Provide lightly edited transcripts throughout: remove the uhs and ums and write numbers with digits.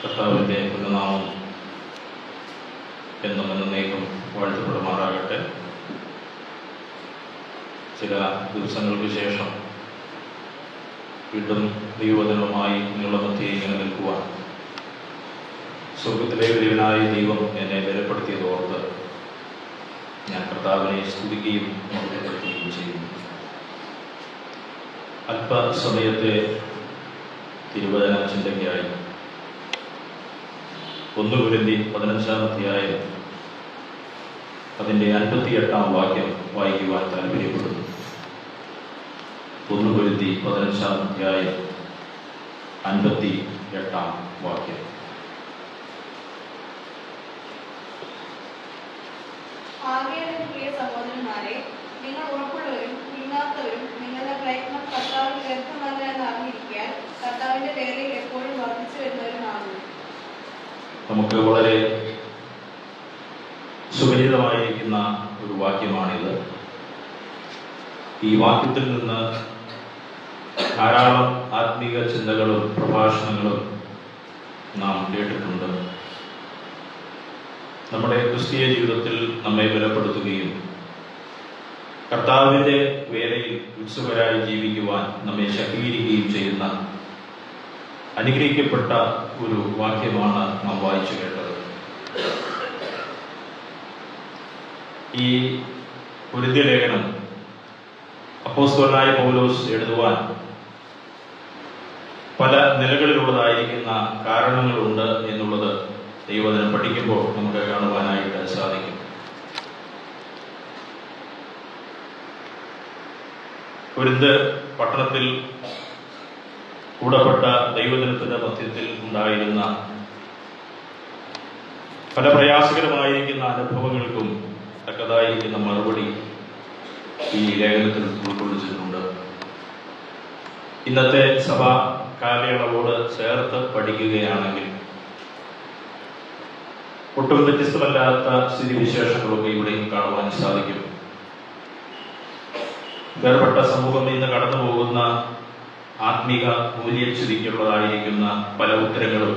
കർത്താവിൻ്റെ പുണ്യനാമം എന്നും എന്നേക്കും വാഴ്ത്തപ്പെടുമാറാകട്ടെ. ചില ദിവസങ്ങൾക്ക് ശേഷം വീണ്ടും ദൈവവചനവുമായി നിങ്ങളുടെ മധ്യേ ഇങ്ങനെ നിൽക്കുവാൻ സ്വർഗത്തിലെ ദൈവനായ ദൈവം എന്നെ ബലപ്പെടുത്തിയത് ഓർത്ത് ഞാൻ കർത്താവിനെ സ്തുതിക്കുകയും മഹത്വപ്പെടുത്തുകയും ചെയ്യുന്നു. അല്പസമയത്തെ തിരുവചന ചിന്തയ്ക്കായി 1 കൊരിന്ത്യർ 15-ാം അധ്യായം അതിൻ്റെ 58-ാം വാക്യം വായിക്കുവാൻ താല്പര്യപ്പെടുന്നു. 1 കൊരിന്ത്യർ 15-ാം അധ്യായം 58-ാം വാക്യം. പ്രിയ സഹോദരന്മാരെ, നിങ്ങൾ ഉറപ്പുള്ളവരും കുലുങ്ങാത്തവരും നിങ്ങളുടെ പ്രയത്നം കർത്താവിന് വ്യർത്ഥമല്ല എന്ന് അറിഞ്ഞിരിക്കാൻ കർത്താവിന്റെ വേലയിൽ എപ്പോഴും വർദ്ധിച്ചു വരുന്നവരുമാകുന്നു. നമുക്ക് വളരെ സുപരിചിതമായിരിക്കുന്ന ഒരു വാക്യമാണിത്. ഈ വാക്യത്തിൽ നിന്ന് ധാരാളം ആത്മീക ചിന്തകളും പ്രഭാഷണങ്ങളും നാം കേട്ടിട്ടുണ്ട്. നമ്മുടെ ക്രിസ്തീയ ജീവിതത്തിൽ നമ്മെ ബലപ്പെടുത്തുകയും കർത്താവിൻ്റെ വേലയിൽ ഉത്സുകരായി ജീവിക്കുവാൻ നമ്മെ ശക്തീകരിക്കുകയും ചെയ്യുന്ന അനുഗ്രഹിക്കപ്പെട്ട ഒരു വാക്യമാണ് നാം വായിച്ചു കേട്ടത്. ഈ കൊരിന്ത്യ ലേഖനം അപ്പോസ്തലനായ പൗലോസ് എഴുതുവാൻ പല നിലകളിലുള്ളതായിരിക്കുന്ന കാരണങ്ങളുണ്ട് എന്നുള്ളത് ദൈവവചനം പഠിക്കുമ്പോൾ നമുക്ക് കാണുവാനായിട്ട് സാധിക്കും. കൊരിന്ത് പട്ടണത്തിൽ കൂടപ്പെട്ട ദൈവജനത്തിന്റെ മധ്യത്തിൽ ഉണ്ടായിരുന്ന പല പ്രയാസകരമായിരിക്കുന്ന അനുഭവങ്ങൾക്കും തക്കതായിരിക്കുന്ന മറുപടി ഈ ലേഖനത്തിൽ ഉൾക്കൊള്ളിച്ചിട്ടുണ്ട്. ഇന്നത്തെ സഭാ കാലയളവോട് ചേർത്ത് പഠിക്കുകയാണെങ്കിൽ ഒട്ടും വ്യത്യസ്തമല്ലാത്ത സ്ഥിതിവിശേഷങ്ങളൊക്കെ ഇവിടെയും കാണുവാൻ സാധിക്കും. വേർപെട്ട സമൂഹം ഇന്ന് കടന്നു പോകുന്ന ആത്മീക മൂല്യച്യുതിക്കുള്ളതായിരിക്കുന്ന പല ഉത്തരങ്ങളും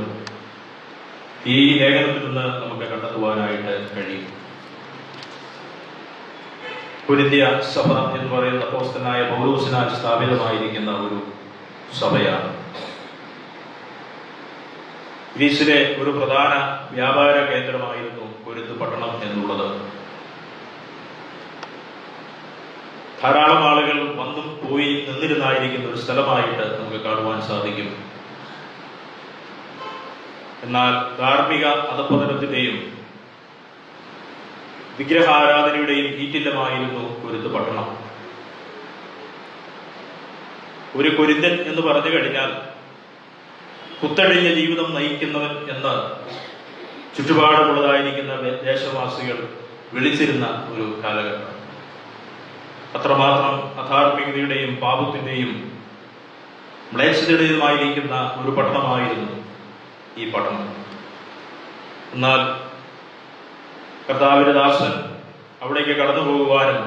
ഈ ലേഖനത്തിൽ നിന്ന് നമുക്ക് കണ്ടെത്തുവാനായിട്ട് കഴിയും. കൊരിന്ത്യ സഭ എന്ന് പറയുന്ന അപ്പോസ്തലനായ പൗലോസിനാൽ സ്ഥാപിതമായിരിക്കുന്ന ഒരു സഭയാണ്. ഗ്രീസിലെ ഒരു പ്രധാന വ്യാപാര കേന്ദ്രമായിരുന്നു കൊരിന്ത് പട്ടണം എന്നുള്ളത്. ധാരാളം ആളുകൾ വന്നും പോയി നിന്നിരുന്നായിരിക്കുന്ന ഒരു സ്ഥലമായിട്ട് നമുക്ക് കാണുവാൻ സാധിക്കും. എന്നാൽ ധാർമ്മിക അധപ്പതനത്തിന്റെയും വിഗ്രഹാരാധനയുടെയും ഈറ്റില്ലമായിരുന്നു കൊരിന്ത് പട്ടണം. ഒരു കൊരിന്തൻ എന്ന് പറഞ്ഞു കഴിഞ്ഞാൽ കുത്തഴിഞ്ഞ ജീവിതം നയിക്കുന്നവൻ എന്ന് ചുറ്റുപാടുമുള്ളതായിരിക്കുന്ന ദേശവാസികൾ വിളിച്ചിരുന്ന ഒരു കാലഘട്ടം. അത്രമാത്രം അധാർമികതയുടെയും പാപത്തിന്റെയും മ്ലേച്ഛതയുടെയുമായിരിക്കുന്ന ഒരു പട്ടണമായിരുന്നു ഈ പട്ടണം. എന്നാൽ കർത്താവിന്റെ ദാസൻ അവിടേക്ക് കടന്നു പോകുവാനും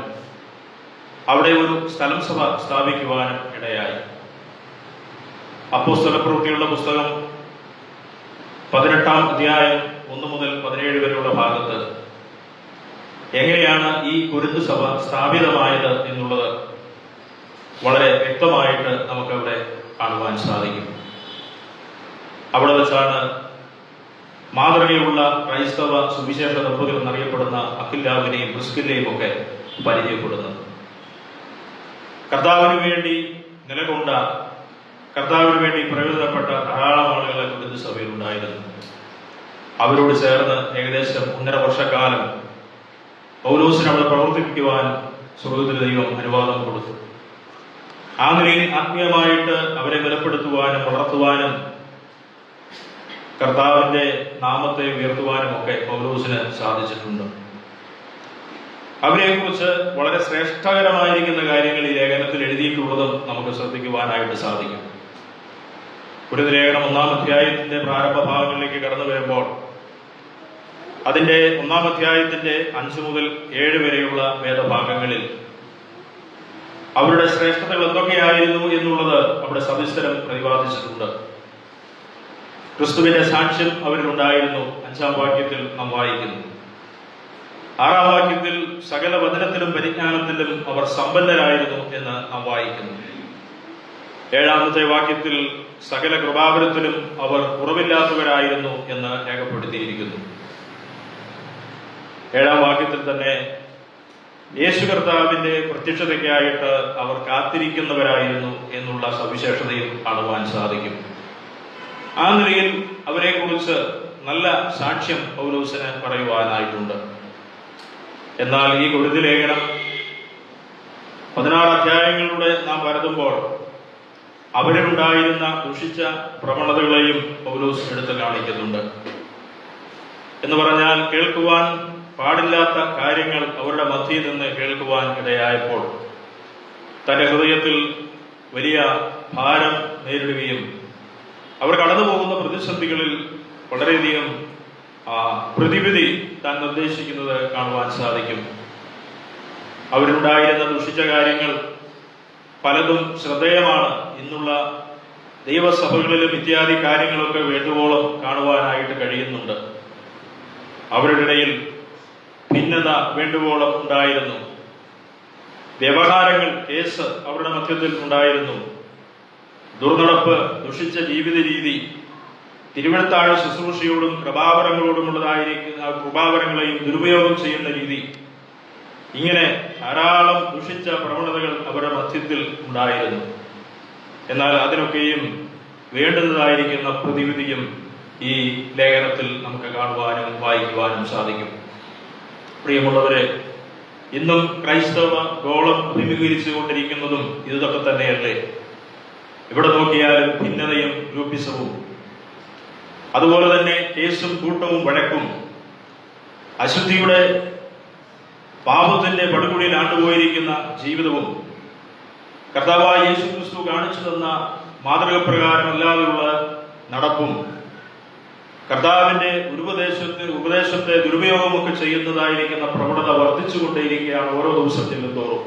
അവിടെ ഒരു സ്ഥലം സഭ സ്ഥാപിക്കുവാനും ഇടയായി. അപ്പോസ്തലപ്രവൃത്തികളുടെ പുസ്തകം 18-ാം അധ്യായം 1 മുതൽ 17 വരെയുള്ള ഭാഗത്ത് എങ്ങനെയാണ് ഈ കൊരിന്ത് സഭ സ്ഥാപിതമായത് എന്നുള്ളത് വളരെ വ്യക്തമായിട്ട് നമുക്കവിടെ കാണുവാൻ സാധിക്കും. അവിടെ വെച്ചാണ് മാതൃകയുള്ള ക്രൈസ്തവ സുവിശേഷ ദമ്പതികൾ എന്നറിയപ്പെടുന്ന അക്വിലാവിനെയും പ്രിസ്കില്ലയും ഒക്കെ പരിചയപ്പെടുന്നത്. കർത്താവിന് വേണ്ടി നിലകൊണ്ട, കർത്താവിന് വേണ്ടി പ്രയോജനപ്പെട്ട ധാരാളം ആളുകളെ കൊരിന്ത് സഭയിൽ ഉണ്ടായിരുന്നു. അവരോട് ചേർന്ന് ഏകദേശം 1.5 വർഷക്കാലം പൗലോസിനെ അവിടെ പ്രവർത്തിപ്പിക്കുവാൻ സ്വർഗ്ഗത്തിലെ ദൈവം അനുവാദം കൊടുത്തു. ആ നിലയിൽ ആത്മീയമായിട്ട് അവരെ ബലപ്പെടുത്തുവാനും വളർത്തുവാനും കർത്താവിന്റെ നാമത്തെ ഉയർത്തുവാനും ഒക്കെ പൗലോസിന് സാധിച്ചിട്ടുണ്ട്. അവരെക്കുറിച്ച് വളരെ ശ്രേഷ്ഠകരമായിരിക്കുന്ന കാര്യങ്ങൾ ഈ ലേഖനത്തിൽ എഴുതിയിട്ടുള്ളതും നമുക്ക് ശ്രദ്ധിക്കുവാനായിട്ട് സാധിക്കും. കൊരിന്ത് ലേഖനം 1-ാം അധ്യായത്തിന്റെ പ്രാരംഭ ഭാഗങ്ങളിലേക്ക് കടന്നു വരുമ്പോൾ അതിന്റെ 1-ാം അധ്യായത്തിന്റെ 5 മുതൽ 7 വരെയുള്ള വേദഭാഗങ്ങളിൽ അവരുടെ ശ്രേഷ്ഠതകൾ എന്തൊക്കെയായിരുന്നു എന്നുള്ളത് അവിടെ സവിസ്തരം പ്രതിപാദിച്ചിട്ടുണ്ട്. ക്രിസ്തുവിന്റെ സാക്ഷ്യം അവരിലുണ്ടായിരുന്നു. 5-ാം വാക്യത്തിൽ നാം വായിക്കുന്നു. 6-ാം വാക്യത്തിൽ സകല വചനത്തിലും പരിജ്ഞാനത്തിലും അവർ സമ്പന്നരായിരുന്നു എന്ന് നാം വായിക്കുന്നു. 7-ാമത്തെ വാക്യത്തിൽ സകല കൃപാവരത്തിലും അവർ കുറവില്ലാത്തവരായിരുന്നു എന്ന് രേഖപ്പെടുത്തിയിരിക്കുന്നു. 7-ാം വാക്യത്തിൽ തന്നെ യേശു കർത്താവിന്റെ പ്രത്യക്ഷതയ്ക്കായിട്ട് അവർ കാത്തിരിക്കുന്നവരായിരുന്നു എന്നുള്ള സവിശേഷതയും കാണുവാൻ സാധിക്കും. ആ നിലയിൽ അവരെ കുറിച്ച് നല്ല സാക്ഷ്യം പൗലോസിന് പറയുവാനായിട്ടുണ്ട്. എന്നാൽ ഈ കൊരിന്ത്യർ ലേഖനം 16 അധ്യായങ്ങളിലൂടെ നാം പരതുമ്പോൾ അവരിലുണ്ടായിരുന്ന ദുഷിച്ച പ്രവണതകളെയും പൗലോസ് എടുത്തു കാണിക്കുന്നുണ്ട്. എന്ന് പറഞ്ഞാൽ, കേൾക്കുവാൻ പാടില്ലാത്ത കാര്യങ്ങൾ അവരുടെ മധ്യയിൽ നിന്ന് കേൾക്കുവാൻ ഇടയായപ്പോൾ തന്റെ ഹൃദയത്തിൽ വലിയ ഭാരം നേരിടുകയും അവർ കടന്നു പോകുന്ന പ്രതിസന്ധികളിൽ വളരെയധികം പ്രതിവിധി താൻ നിർദ്ദേശിക്കുന്നത് കാണുവാൻ സാധിക്കും. അവരുണ്ടായിരുന്ന ദുഷിച്ച കാര്യങ്ങൾ പലതും ശ്രദ്ധേയമാണ്. ഇന്നുള്ള ദൈവസഭകളിലും ഇത്യാദി കാര്യങ്ങളൊക്കെ വേണ്ടുവോളം കാണുവാനായിട്ട് കഴിയുന്നുണ്ട്. അവരുടെ ഇടയിൽ ഭിന്നത വേണ്ടുവോളം ഉണ്ടായിരുന്നു. വ്യവഹാരങ്ങൾ, കേസ് അവരുടെ മധ്യത്തിൽ ഉണ്ടായിരുന്നു. ദുർനടപ്പ്, ദുഷിച്ച ജീവിത രീതി, തിരുവഴുത്താഴ ശുശ്രൂഷയോടും കൃപാവരങ്ങളോടുമുള്ളതായിരിക്കുന്ന കൃപാവരങ്ങളെയും ദുരുപയോഗം ചെയ്യുന്ന രീതി, ഇങ്ങനെ ധാരാളം ദുഷിച്ച പ്രവണതകൾ അവരുടെ മധ്യത്തിൽ ഉണ്ടായിരുന്നു. എന്നാൽ അതിനൊക്കെയും വേണ്ടുന്നതായിരിക്കുന്ന പ്രതിവിധിയും ഈ ലേഖനത്തിൽ നമുക്ക് കാണുവാനും വായിക്കുവാനും സാധിക്കും. പ്രിയമുള്ളവരെ, ഇന്നും ക്രൈസ്തവ ഗോളം അഭിമുഖീകരിച്ചു കൊണ്ടിരിക്കുന്നതും ഇതൊക്കെ തന്നെയല്ലേ? ഇവിടെ നോക്കിയാലും ഭിന്നതയും ഗ്രൂപ്പിസവും, അതുപോലെ തന്നെ കേസും കൂട്ടവും വഴക്കും, അശുദ്ധിയുടെ പാപത്തിന്റെ പടുകുഴിയിൽ ആണ്ടുപോയിരിക്കുന്ന ജീവിതവും, കർത്താവായ യേശു ക്രിസ്തു കാണിച്ചു തന്ന മാതൃകപ്രകാരമല്ലാതെയുള്ള നടപ്പും, കർത്താവിന്റെ ഉപദേശത്തെ ദുരുപയോഗമൊക്കെ ചെയ്യുന്നതായിരിക്കുന്ന പ്രവണത വർദ്ധിച്ചുകൊണ്ടേയിരിക്കുകയാണ് ഓരോ ദിവസം ചെല്ലുന്തോറും.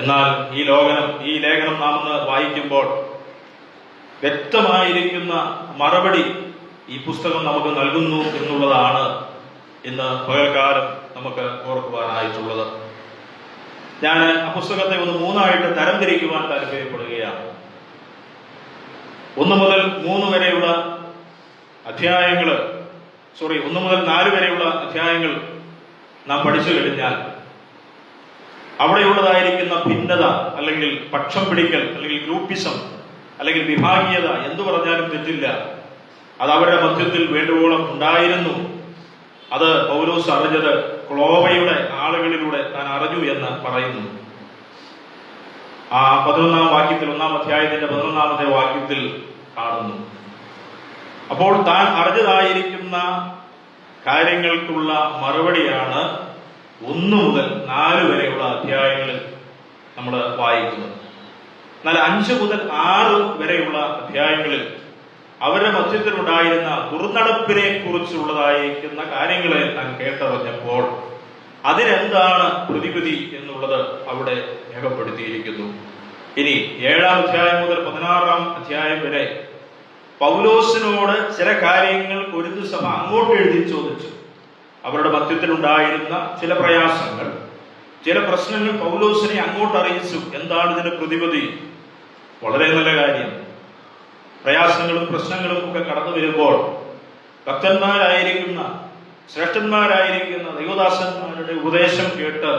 എന്നാൽ ഈ ലേഖനം നാം ഇന്ന് വായിക്കുമ്പോൾ വ്യക്തമായിരിക്കുന്ന മറുപടി ഈ പുസ്തകം നമുക്ക് നൽകുന്നു എന്നുള്ളതാണ് ഇന്ന് പകൽക്കാലം നമുക്ക് ഓർക്കുവാനായിട്ടുള്ളത്. ഞാൻ ആ പുസ്തകത്തെ 3 തരംതിരിക്കുവാൻ താല്പര്യപ്പെടുകയാണ്. 1 മുതൽ 3 വരെയുള്ള അധ്യായങ്ങൾ 1 മുതൽ 4 വരെയുള്ള അധ്യായങ്ങൾ നാം പഠിച്ചു കഴിഞ്ഞാൽ അവിടെയുള്ളതായിരിക്കുന്ന ഭിന്നത, അല്ലെങ്കിൽ പക്ഷം പിടിക്കൽ, അല്ലെങ്കിൽ ഗ്രൂപ്പിസം, അല്ലെങ്കിൽ വിഭാഗീയത, എന്തു പറഞ്ഞാലും തെറ്റില്ല, അത് അവരുടെ മധ്യത്തിൽ വേണ്ടുവോളം ഉണ്ടായിരുന്നു. അത് പൗലോസ് അറിഞ്ഞത് ക്ലോവയുടെ ആളുകളിലൂടെ താൻ അറിഞ്ഞു എന്ന് പറയുന്നു. ആ 11-ാം വാക്യത്തിൽ, 1-ാം അധ്യായത്തിന്റെ 11-ാമത്തെ വാക്യത്തിൽ കാണുന്നു. അപ്പോൾ താൻ അറിഞ്ഞതായിരിക്കുന്ന കാര്യങ്ങൾക്കുള്ള മറുപടിയാണ് 1 മുതൽ 4 വരെയുള്ള അധ്യായങ്ങളിൽ നമ്മൾ വായിക്കുന്നത്. എന്നാൽ 5 മുതൽ 6 വരെയുള്ള അധ്യായങ്ങളിൽ അവരുടെ മധ്യത്തിലുണ്ടായിരുന്ന ദുർനടപ്പിനെ കുറിച്ചുള്ളതായിരിക്കുന്ന കാര്യങ്ങളെ താൻ കേട്ടറിഞ്ഞപ്പോൾ അതിനെന്താണ് പ്രതിവിധി എന്നുള്ളത് അവിടെ രേഖപ്പെടുത്തിയിരിക്കുന്നു. ഇനി 7-ാം അധ്യായം മുതൽ 16-ാം അധ്യായം വരെ പൗലോസിനോട് ചില കാര്യങ്ങൾ കൊരിന്ത്യർ സഭ അങ്ങോട്ട് എഴുതി ചോദിച്ചു. അവരുടെ മധ്യത്തിലുണ്ടായിരുന്ന ചില പ്രയാസങ്ങൾ, ചില പ്രശ്നങ്ങൾ പൗലോസിനെ അങ്ങോട്ട് അറിയിച്ചു. എന്താണ് ഇതിന്റെ പ്രതിവിധി? വളരെ നല്ല കാര്യം. പ്രയാസങ്ങളും പ്രശ്നങ്ങളും ഒക്കെ കടന്നു വരുമ്പോൾ ഭക്തന്മാരായിരിക്കുന്ന, ശ്രേഷ്ഠന്മാരായിരിക്കുന്ന ദൈവദാസന്മാരുടെ ഉപദേശം കേട്ട്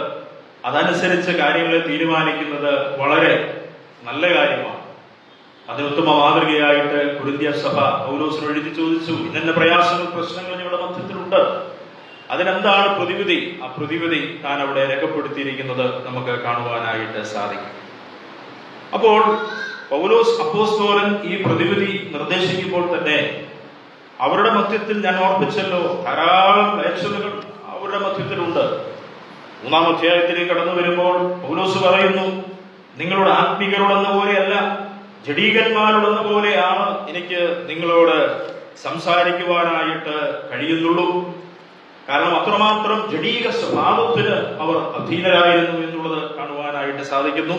അതനുസരിച്ച് കാര്യങ്ങളെ തീരുമാനിക്കുന്നത് വളരെ നല്ല കാര്യമാണ്. അതിനുത്തമ മാതൃകയായിട്ട് കൊരിന്ത്യർ സഭ പൗലോസിനോട് എഴുതി ചോദിച്ചു, ഇന്ന പ്രയാസങ്ങൾ, പ്രശ്നങ്ങൾ ഞങ്ങളുടെ മധ്യത്തിലുണ്ട്, അതിനെന്താണ് പ്രതിവിധി? ആ പ്രതിവിധി താൻ അവിടെ രേഖപ്പെടുത്തിയിരിക്കുന്നത് നമുക്ക് കാണുവാനായിട്ട് സാധിക്കും. അപ്പോൾ പൗലോസ് അപ്പോസ്തലൻ ഈ പ്രതിവിധി നിർദ്ദേശിക്കുമ്പോൾ തന്നെ അവരുടെ മധ്യത്തിൽ, ഞാൻ ഓർപ്പിച്ചല്ലോ, ധാരാളം ക്ലേശതകൾ അവരുടെ മധ്യത്തിലുണ്ട്. 3-ാം അധ്യായത്തിലേക്ക് കടന്നു വരുമ്പോൾ പൗലോസ് പറയുന്നു, നിങ്ങളുടെ ആത്മീകരോടെന്ന പോലെയല്ല, ജഡീകന്മാരോടെന്ന പോലെയാണ് എനിക്ക് നിങ്ങളോട് സംസാരിക്കുവാനായിട്ട് കഴിയുന്നുള്ളൂ. കാരണം അത്രമാത്രം ജഡീക സ്വഭാവത്തിന് അവർ അധീനരായിരുന്നു എന്നുള്ളത് കാണുവാനായിട്ട് സാധിക്കുന്നു.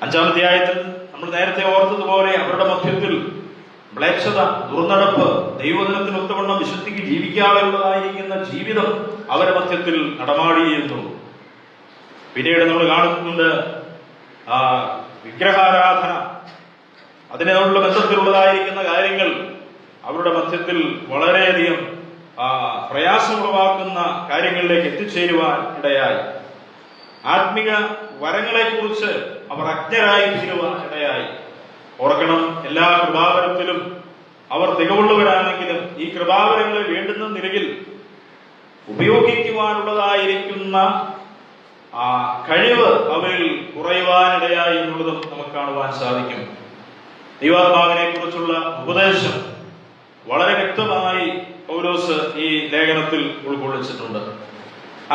5-ാം അധ്യായത്തിൽ നമ്മൾ നേരത്തെ ഓർത്തതുപോലെ അവരുടെ മധ്യത്തിൽ മ്ലേച്ഛത, ദുർനടപ്പ്, ദൈവദിനത്തിനൊത്തവണ്ണം വിശുദ്ധിക്ക് ജീവിക്കാനുള്ളതായിരിക്കുന്ന ജീവിതം അവരുടെ മധ്യത്തിൽ നടമാടിയിരുന്നു. പിന്നീട് നമ്മൾ കാണുന്നുണ്ട് വിഗ്രഹാരാധന, അതിനോടുള്ള ബന്ധത്തിലുള്ളതായിരിക്കുന്ന കാര്യങ്ങൾ അവരുടെ മധ്യത്തിൽ വളരെയധികം പ്രയാസമുളവാക്കുന്ന കാര്യങ്ങളിലേക്ക് എത്തിച്ചേരുവാൻ ഇടയായി. ആത്മിക വരങ്ങളെ കുറിച്ച് അവർ അജ്ഞരായി തീരുവാൻ ഇടയായി. ഓർക്കണം, എല്ലാ കൃപാവരത്തിലും അവർ തികവുള്ളവരാണെങ്കിലും ഈ കൃപാവരങ്ങളെ വേണ്ടുന്ന നിലയിൽ ഉപയോഗിക്കുവാനുള്ളതായിരിക്കുന്ന കഴിവ് അവരിൽ കുറയുവാനിടയായി എന്നുള്ളതും നമുക്ക് കാണുവാൻ സാധിക്കും. ദൈവാത്മാവിനെ കുറിച്ചുള്ള ഉപദേശം വളരെ വ്യക്തമായി പൗലോസ് ഈ ലേഖനത്തിൽ ഉൾക്കൊള്ളിച്ചിട്ടുണ്ട്.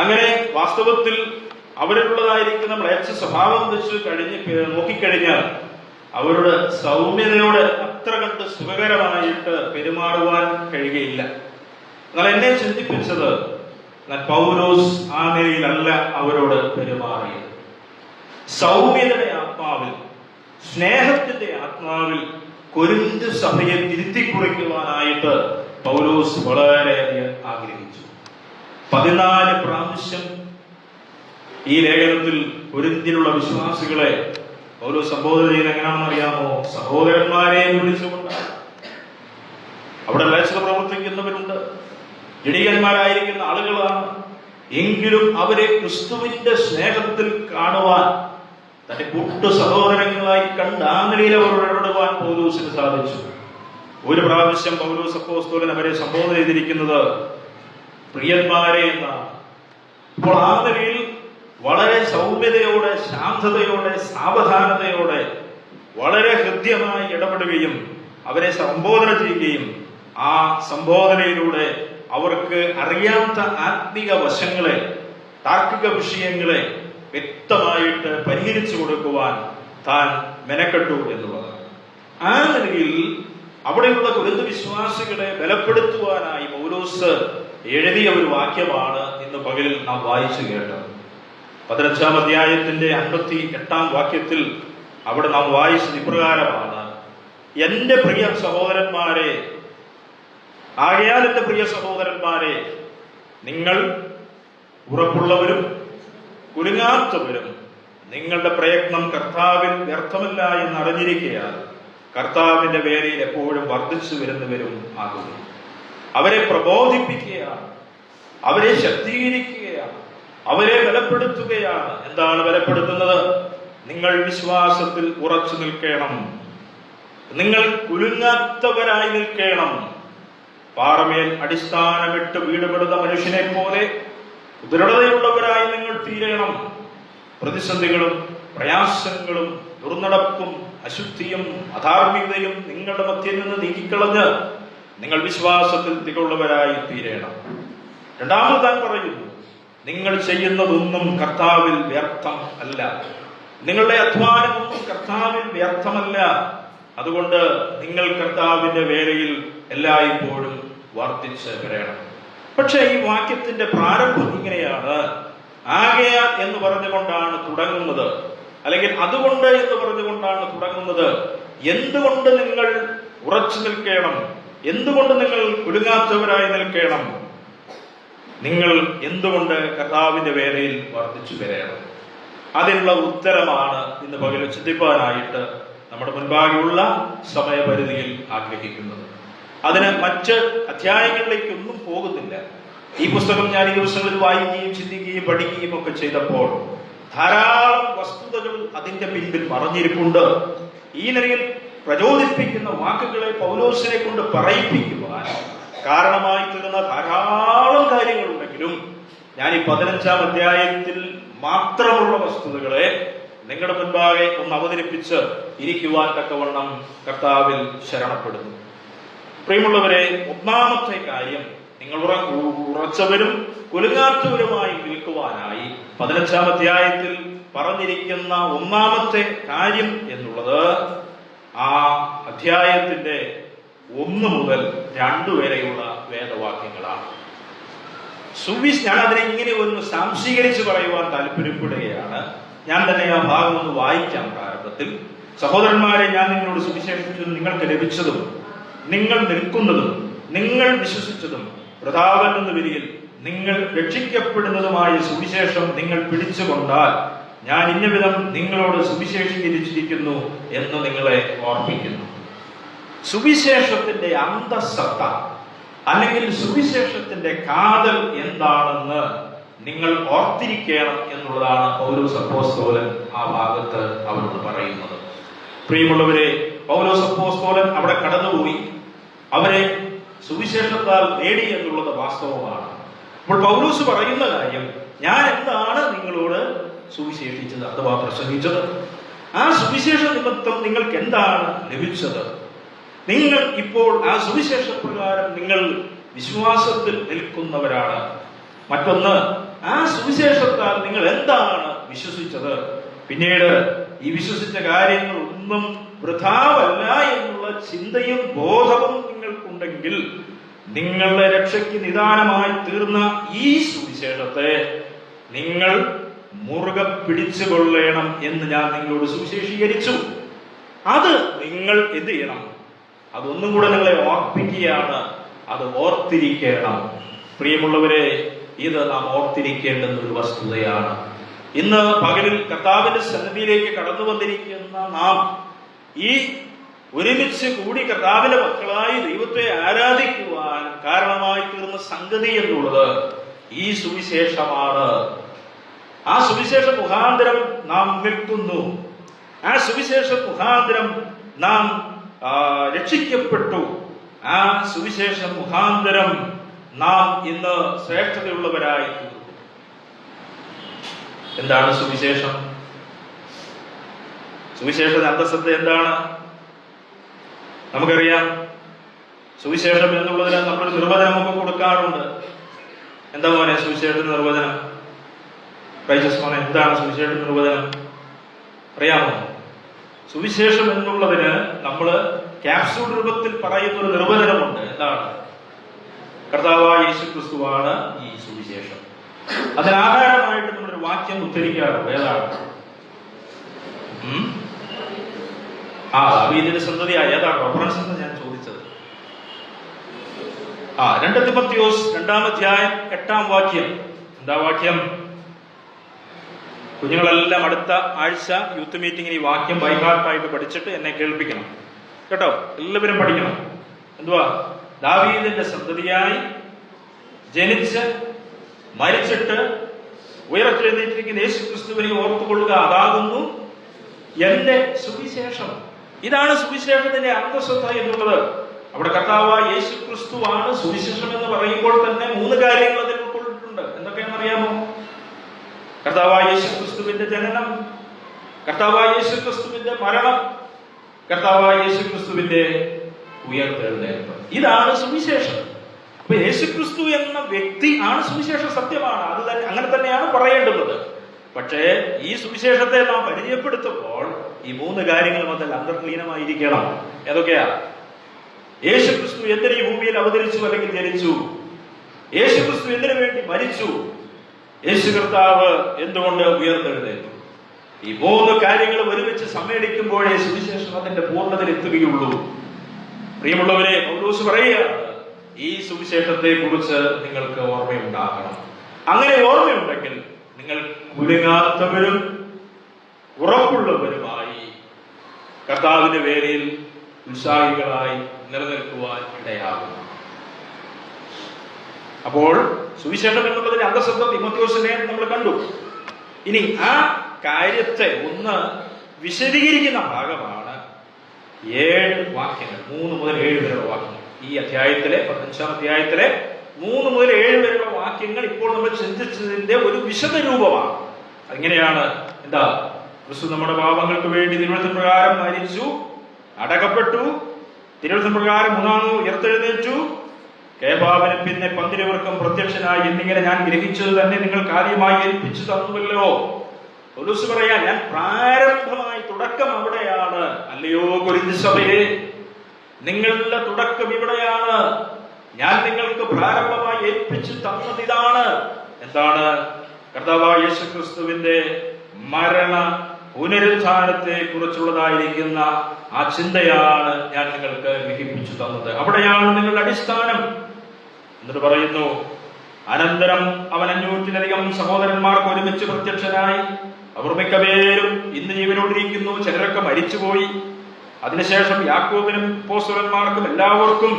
അങ്ങനെ വാസ്തവത്തിൽ അവരിലുള്ളതായിരിക്കുന്ന മ്ലേച്ഛ സ്വഭാവം വെച്ച് നോക്കിക്കഴിഞ്ഞാൽ അവരുടെ സൗമ്യതയോട് അത്ര കണ്ട് സുഖകരമായിട്ട് പെരുമാറുവാൻ കഴിയുകയില്ല. എന്നാൽ എന്നെ ചിന്തിപ്പിച്ചത്, പൗലോസ് ആ നിലയിലല്ല അവരോട് പെരുമാറിയത്. സൗമ്യതയുടെ ആത്മാവിൽ, സ്നേഹത്തിന്റെ ആത്മാവിൽ കൊരിന്ത് സഭയെ തിരുത്തിക്കുറിക്കുവാനായിട്ട് പൗലോസ് വളരെയധികം ആഗ്രഹിച്ചു. 14 പ്രാവശ്യം ഈ ലേഖനത്തിൽ കൊരിന്തിലുള്ള വിശ്വാസികളെ പൗലോസ് സംബോധന ചെയ്ത് എങ്ങനെയാണെന്ന് അറിയാമോ? സഹോദരന്മാരെ വിളിച്ചുകൊണ്ടാണ്. അവിടെ മ്ലേച്ഛത പ്രവർത്തിക്കുന്നവരുണ്ട്, ജഡികന്മാരായിരിക്കുന്ന ആളുകളാണ്. എങ്കിലും അവരെ ക്രിസ്തുവിന്റെ സ്നേഹത്തിൽ കാണുവാൻ, തന്റെ കൂട്ടു സഹോദരങ്ങളായി കണ്ട് ആ നിലയിൽ അവരോട് ഇടപെടുവാൻ പൗലോസിന് സാധിച്ചു. ഒരു പ്രാവശ്യം പൗലോസ് അപ്പോസ്തലൻ അവരെ സംബോധന ചെയ്തിരിക്കുന്നത് പ്രിയന്മാരെ എന്നാണ്. അപ്പോൾ ആ നിലയിൽ വളരെ സൗമ്യതയോടെ, ശാന്തതയോടെ, സാവധാനതയോടെ, വളരെ ഹൃദ്യമായി ഇടപെടുകയും അവരെ സംബോധന ചെയ്യുകയും ആ സംബോധനയിലൂടെ അവർക്ക് അറിയാത്ത ആത്മീക വശങ്ങളെ, താർക്കിക വിഷയങ്ങളെ വ്യക്തമായിട്ട് പരിഹരിച്ചു കൊടുക്കുവാൻ താൻ മെനക്കെട്ടു എന്നുള്ളതാണ്. ആ നിലയിൽ അവിടെയുള്ള കൊരിന്ത് വിശ്വാസികളെ ബലപ്പെടുത്തുവാനായി പൗലോസ് എഴുതിയ ഒരു വാക്യമാണ് ഇന്ന് പകലിൽ നാം വായിച്ചു കേട്ടത്. 15-ാം അധ്യായത്തിന്റെ 58-ാം വാക്യത്തിൽ അവിടെ നാം വായിച്ചത് ഇപ്രകാരമാണ്: എന്റെ പ്രിയ സഹോദരന്മാരെ, ആകയാൽ എന്റെ പ്രിയ സഹോദരന്മാരെ, നിങ്ങൾ ഉറപ്പുള്ളവരും കുലുങ്ങാത്തവരും നിങ്ങളുടെ പ്രയത്നം കർത്താവിൽ വ്യർത്ഥമല്ല എന്ന് അറിഞ്ഞിരിക്കുകയാൽ കർത്താവിന്റെ വേലയിൽ എപ്പോഴും വർദ്ധിച്ചു വരുന്നവരും ആകുന്നു. അവരെ പ്രബോധിപ്പിക്കുകയാണ്, അവരെ ശക്തീകരിക്കുകയാണ്, അവരെ ബലപ്പെടുത്തുകയാണ്. എന്താണ് ബലപ്പെടുത്തുന്നത്? നിങ്ങൾ വിശ്വാസത്തിൽ ഉറച്ചു നിൽക്കണം, നിങ്ങൾ കുലുങ്ങാത്തവരായി നിൽക്കണം. പാറമേൽ അടിസ്ഥാനമിട്ട് വീടുപെടുന്ന മനുഷ്യനെ പോലെ ദൃഢതയുള്ളവരായി നിങ്ങൾ തീരണം. പ്രതിസന്ധികളും പ്രയാസങ്ങളും ദുർനടപ്പും അശുദ്ധിയും അധാർമികതയും നിങ്ങളുടെ മധ്യയിൽ നിന്ന് നീക്കിക്കളഞ്ഞ് നിങ്ങൾ വിശ്വാസത്തിൽ തികവുള്ളവരായി തീരണം. രണ്ടാമത് താൻ പറയുന്നു, നിങ്ങൾ ചെയ്യുന്നതൊന്നും കർത്താവിൽ വ്യർത്ഥം അല്ല, നിങ്ങളുടെ അധ്വാനമൊന്നും കർത്താവിൽ വ്യർത്ഥമല്ല. അതുകൊണ്ട് നിങ്ങൾ കർത്താവിന്റെ വേലയിൽ എല്ലായ്പ്പോഴും വർദ്ധിച്ച് വരണം. പക്ഷെ ഈ വാക്യത്തിന്റെ പ്രാരംഭം ഇങ്ങനെയാണ്: ആകയാൽ എന്ന് പറഞ്ഞുകൊണ്ടാണ് തുടങ്ങുന്നത്, അല്ലെങ്കിൽ അതുകൊണ്ട് എന്ന് പറഞ്ഞുകൊണ്ടാണ് തുടങ്ങുന്നത്. എന്തുകൊണ്ട് നിങ്ങൾ ഉറച്ചു നിൽക്കണം? എന്തുകൊണ്ട് നിങ്ങൾ കുലുങ്ങാത്തവരായി നിൽക്കണം? നിങ്ങൾ എന്തുകൊണ്ട് കർത്താവിന്റെ വേലയിൽ വർദ്ധിച്ചു വരണം? അതിനുള്ള ഉത്തരമാണ് ഇന്ന് പകൽ ചിന്തിപ്പാനായിട്ട് നമ്മുടെ മുൻപാകെയുള്ള സമയപരിധിയിൽ ആഗ്രഹിക്കുന്നത്. അതിന് മറ്റ് അധ്യായങ്ങളിലേക്കൊന്നും പോകുന്നില്ല. ഈ പുസ്തകം ഞാൻ ഈ ദിവസങ്ങളിൽ വായിക്കുകയും ചിന്തിക്കുകയും പഠിക്കുകയും ഒക്കെ ചെയ്തപ്പോൾ ധാരാളം വസ്തുതകൾ അതിന്റെ പിൻപിൽ മറഞ്ഞിരിപ്പുണ്ട്. ഈ നിലയിൽ പ്രചോദിപ്പിക്കുന്ന വാക്കുകളെ പൗലോസിനെ കൊണ്ട് പറയിപ്പിക്കുവാൻ കാരണമായി തീർന്ന ധാരാളം കാര്യങ്ങളുണ്ടെങ്കിലും ഞാൻ ഈ 15-ാം അധ്യായത്തിൽ മാത്രമുള്ള വസ്തുതകളെ നിങ്ങളുടെ മുൻപാകെ ഒന്ന് അവതരിപ്പിച്ച് ഇരിക്കുവാൻ തക്കവണ്ണം കർത്താവിൽ ശരണപ്പെടുന്നു. പ്രിയമുള്ളവരെ, ഒന്നാമത്തെ കാര്യം, നിങ്ങൾ ഉറച്ചവരും കുലുങ്ങാത്തവരുമായി നിൽക്കുവാനായി 15-ാം അധ്യായത്തിൽ പറഞ്ഞിരിക്കുന്ന ഒന്നാമത്തെ കാര്യം എന്നുള്ളത് ആ അധ്യായത്തിന്റെ 1 മുതൽ 2 വരെയുള്ള വേദവാക്യങ്ങളാണ്. ഞാൻ അതിനെ ഇങ്ങനെ ഒന്ന് സാംശീകരിച്ച് പറയുവാൻ താല്പര്യപ്പെടുകയാണ്. ഞാൻ തന്നെ ആ ഭാഗം ഒന്ന് വായിക്കാം. പ്രാരംഭത്തിൽ: സഹോദരന്മാരെ, ഞാൻ നിങ്ങളോട് സുവിശേഷിച്ചതും നിങ്ങൾക്ക് ലഭിച്ചതും നിങ്ങൾ നിൽക്കുന്നതും നിങ്ങൾ വിശ്വസിച്ചതും വൃഥാവെന്ന വിധിയിൽ നിങ്ങൾ രക്ഷിക്കപ്പെടുന്നതുമായ സുവിശേഷം നിങ്ങൾ പിടിച്ചുകൊണ്ടാൽ ഞാൻ ഇന്നവിധം നിങ്ങളോട് സുവിശേഷീകരിച്ചിരിക്കുന്നു എന്ന് നിങ്ങളെ ഓർമ്മിക്കുന്നു. സുവിശേഷത്തിന്റെ അന്തസത്ത അല്ലെങ്കിൽ സുവിശേഷത്തിന്റെ കാതൽ എന്താണെന്ന് നിങ്ങൾ ഓർത്തിരിക്കണം എന്നുള്ളതാണ് പൗലോസ് അപ്പോസ്തലൻ ആ ഭാഗത്ത് അവരോട് പറയുന്നത്. പ്രിയമുള്ളവരെ, പൗലോസ് അപ്പോസ്തലൻ അവിടെ കടന്നുപോയി, അവരെ സുവിശേഷത്താൽ നേടി എന്നുള്ളത് വാസ്തവമാണ്. അപ്പോൾ പൗലോസ് പറയുന്ന കാര്യം, ഞാൻ എന്താണ് നിങ്ങളോട് സുവിശേഷിച്ചത് അഥവാ പ്രസംഗിച്ചത്, ആ സുവിശേഷ നിമിത്തം നിങ്ങൾക്ക് എന്താണ് ലഭിച്ചത്, നിങ്ങൾ ഇപ്പോൾ ആ സുവിശേഷ പ്രകാരം നിങ്ങൾ വിശ്വാസത്തിൽ നിൽക്കുന്നവരാണ്. മറ്റൊന്ന്, ആ സുവിശേഷത്താൽ നിങ്ങൾ എന്താണ് വിശ്വസിച്ചത്, പിന്നീട് ഈ വിശ്വസിച്ച കാര്യങ്ങൾ ഒന്നും വൃഥാവല്ല എന്നുള്ള ചിന്തയും ബോധവും നിങ്ങൾക്കുണ്ടെങ്കിൽ നിങ്ങളുടെ രക്ഷയ്ക്ക് നിദാനമായി തീർന്ന ഈ സുവിശേഷത്തെ നിങ്ങൾ മുറുകെ പിടിച്ചുകൊള്ളണം എന്ന് ഞാൻ നിങ്ങളോട് സുവിശേഷീകരിച്ചു. അത് നിങ്ങൾ എന്ത് ചെയ്യണം? അതൊന്നും കൂടെ നിങ്ങളെ ഓർപ്പിക്കുകയാണ്, അത് ഓർത്തിരിക്കണം. പ്രിയമുള്ളവരെ, ഇത് നാം ഓർത്തിരിക്കേണ്ടുന്ന ഒരു വസ്തുതയാണ്. ഇന്ന് പകലിൽ കർത്താവിന്റെ സന്നിധിയിലേക്ക് കടന്നു വന്നിരിക്കുന്ന നാം ഈ ഒരുമിച്ച് കൂടി കർത്താവിന്റെ മക്കളായി ദൈവത്തെ ആരാധിക്കുവാൻ കാരണമായി തീർന്ന സംഗതി എന്നുള്ളത് ഈ സുവിശേഷമാണ്. ആ സുവിശേഷ മുഖാന്തരം നാം നിൽക്കുന്നു. ആ സുവിശേഷ മുഖാന്തരം നാം രക്ഷിക്കപ്പെട്ടു. ആ സുവിശേഷ മുഖാന്തരം നാം ഇന്ന് ശ്രേഷ്ഠതയുള്ളവരായി തീർന്നു. എന്താണ് സുവിശേഷം? സുവിശേഷത്തിന്റെ അന്തസത്ത എന്താണ്? നമുക്കറിയാം, സുവിശേഷം എന്നുള്ളതിന് നമ്മളൊരു നിർവചനമൊക്കെ കൊടുക്കാറുണ്ട്. എന്താ മോനെ സുവിശേഷത്തിന്റെ നിർവചനം? റൈച്ചസ് മോനെ, എന്താണ് സുവിശേഷത്തിന്റെ നിർവചനം? അറിയാമോ? സുവിശേഷം എന്നുള്ളതിന് നമ്മൾ ക്യാപ്സ്യൂൾ രൂപത്തിൽ പറയുന്ന ഒരു നിർവചനമുണ്ട്. എന്താണ്? കർത്താവായ യേശു ക്രിസ്തുവാണ് ഈ സുവിശേഷം. അതിനാധാരമായിട്ട് നമ്മളൊരു വാക്യം ഉദ്ധരിക്കാറുണ്ട്. ഏതാണ്? ദാവീദിന്റെ സന്തതിയായ ഏതാണ് റഫറൻസ് എന്ന് ഞാൻ ചോദിച്ചത്? 2 തിമോഥെയോസ് 2-ാം അധ്യായം 8-ാം വാക്യം. എന്താ വാക്യം? കുഞ്ഞുങ്ങളെല്ലാം അടുത്ത ആഴ്ച യൂത്ത് മീറ്റിംഗിന് ഈ വാക്യം ബൈഹാർട്ടായിട്ട് പഠിച്ചിട്ട് എന്നെ കേൾപ്പിക്കണം കേട്ടോ. എല്ലാവരും പഠിക്കണം. എന്തുവാ? ദാവീദിന്റെ സന്തതിയായി ജനിച്ച് മരിച്ചിട്ട് ഉയർത്തെഴുന്നേറ്റിരിക്കുന്ന യേശു ക്രിസ്തുവിനെ ഓർത്തുകൊള്ളുക, അതാകുന്നു എന്റെ സുവിശേഷം. ഇതാണ് സുവിശേഷത്തിന്റെ അന്തസ്സത്ത എന്നുള്ളത്. അവിടെ കർത്താവായ യേശു ക്രിസ്തുവാണ് സുവിശേഷം എന്ന് പറയുമ്പോൾ തന്നെ 3 കാര്യങ്ങൾ അതിൽ ഉൾക്കൊണ്ടിട്ടുണ്ട്. എന്തൊക്കെയാണെന്ന് അറിയാമോ? കർത്താവായ യേശു ക്രിസ്തുവിന്റെ ജനനം, കർത്താവായ യേശു ക്രിസ്തുവിന്റെ മരണം, കർത്താവായ യേശു ക്രിസ്തുവിന്റെ ഉയർത്തെഴുന്നേൽപ്പ്. ഇതാണ് സുവിശേഷം. അപ്പൊ യേശു ക്രിസ്തു എന്ന വ്യക്തി ആണ് സുവിശേഷം. സത്യമാണ്, അത് തന്നെ, അങ്ങനെ തന്നെയാണ് പറയേണ്ടുന്നത്. പക്ഷേ ഈ സുവിശേഷത്തെ നാം പരിചയപ്പെടുത്തുമ്പോൾ ഈ 3 കാര്യങ്ങളും അതിൽ അന്തർലീനമായിരിക്കണം. ഏതൊക്കെയാ? യേശു ക്രിസ്തു എന്തിന് ഈ ഭൂമിയിൽ അവതരിച്ചു അല്ലെങ്കിൽ ജനിച്ചു? യേശു ക്രിസ്തു എന്തിനു വേണ്ടി മരിച്ചു? യേശു കർത്താവ് എന്തുകൊണ്ട് ഉയർത്തെഴുന്നേറ്റു? ഈ 3 കാര്യങ്ങൾ ഒരുമിച്ച് സമ്മേളിക്കുമ്പോഴേ സുവിശേഷം അതിന്റെ പൂർണ്ണതയിൽ എത്തുകയുള്ളൂ. പ്രിയമുള്ളവരെ, പൗലോസ് പറയുകയാണ്, ഈ സുവിശേഷത്തെ കുറിച്ച് നിങ്ങൾക്ക് ഓർമ്മയുണ്ടാകണം. അങ്ങനെ ഓർമ്മയുണ്ടെങ്കിൽ നിങ്ങൾ കുലുങ്ങാത്തവരും ഉറപ്പുള്ളവരുമായി കർത്താവിന്റെ വേലയിൽ ഉത്സാഹികളായി നിലനിൽക്കുവാൻ ഇടയാകും. അപ്പോൾ സുവിശേഷം എന്നുള്ളതിന്റെ അന്തസത്ത തിമോഥെയോസിനെ നമ്മൾ കണ്ടു. ഇനി ആ കാര്യത്തെ ഒന്ന് വിശദീകരിക്കുന്ന ഭാഗമാണ് 7 വാക്യങ്ങൾ, 3 മുതൽ 7 വരെയുള്ള വാക്യങ്ങൾ. ഈ അധ്യായത്തിലെ 15-ാം അധ്യായത്തിലെ 3 മുതൽ 7 വരെയുള്ള വാക്യങ്ങൾ ഇപ്പോൾ നമ്മൾ ചിന്തിച്ചതിന്റെ ഒരു വിശദ രൂപമാണ്. എങ്ങനെയാണ്? എന്താ? ക്രിസ്തു നമ്മുടെ പാപങ്ങൾക്ക് വേണ്ടി തിരുവചന പ്രകാരം മരിച്ചു, അടക്കപ്പെട്ടു, തിരുവചന പ്രകാരം 3-ാം നാൾ ഉയർത്തെഴുന്നേറ്റു, കേഫാവിന് പിന്നെ 12 പേർക്കും പ്രത്യക്ഷനായി എന്നിങ്ങനെ ഞാൻ ഗ്രഹിച്ചത് തന്നെ നിങ്ങൾക്ക് ആദ്യമായി ഏൽപ്പിച്ചു തന്നുവല്ലോ. പൗലോസ് പറയാ, ഞാൻ പ്രാരംഭമായി തുടക്കം അവിടെയാണ്. അല്ലയോ കൊരിന്ത് സഭയെ, നിങ്ങളുടെ തുടക്കം ഇവിടെയാണ്. ഞാൻ നിങ്ങൾക്ക് പ്രാരംഭമായി ഏൽപ്പിച്ചു തന്നത് ഇതാണ്. എന്താണ്? കർത്താവായ യേശു ക്രിസ്തുവിന്റെ മരണ പുനരുത്ഥാനത്തെ കുറിച്ചുള്ളതായിരിക്കുന്ന ആ ചിന്തയാണ് ഞാൻ നിങ്ങൾക്ക് വിഹിപ്പിച്ചു തന്നത്. അവിടെയാണ് നിങ്ങളുടെ അടിസ്ഥാനം. എന്നിട്ട് പറയുന്നു, അനന്തരം അവൻ 500-ലധികം സഹോദരന്മാർക്ക് ഒരുമിച്ച് പ്രത്യക്ഷനായി. അവർ മിക്കപേരും ഇന്ന് ജീവനോടിരിക്കുന്നു, ചിലരൊക്കെ മരിച്ചുപോയി. അതിനുശേഷം യാക്കോബിനും അപ്പോസ്തലന്മാർക്കും എല്ലാവർക്കും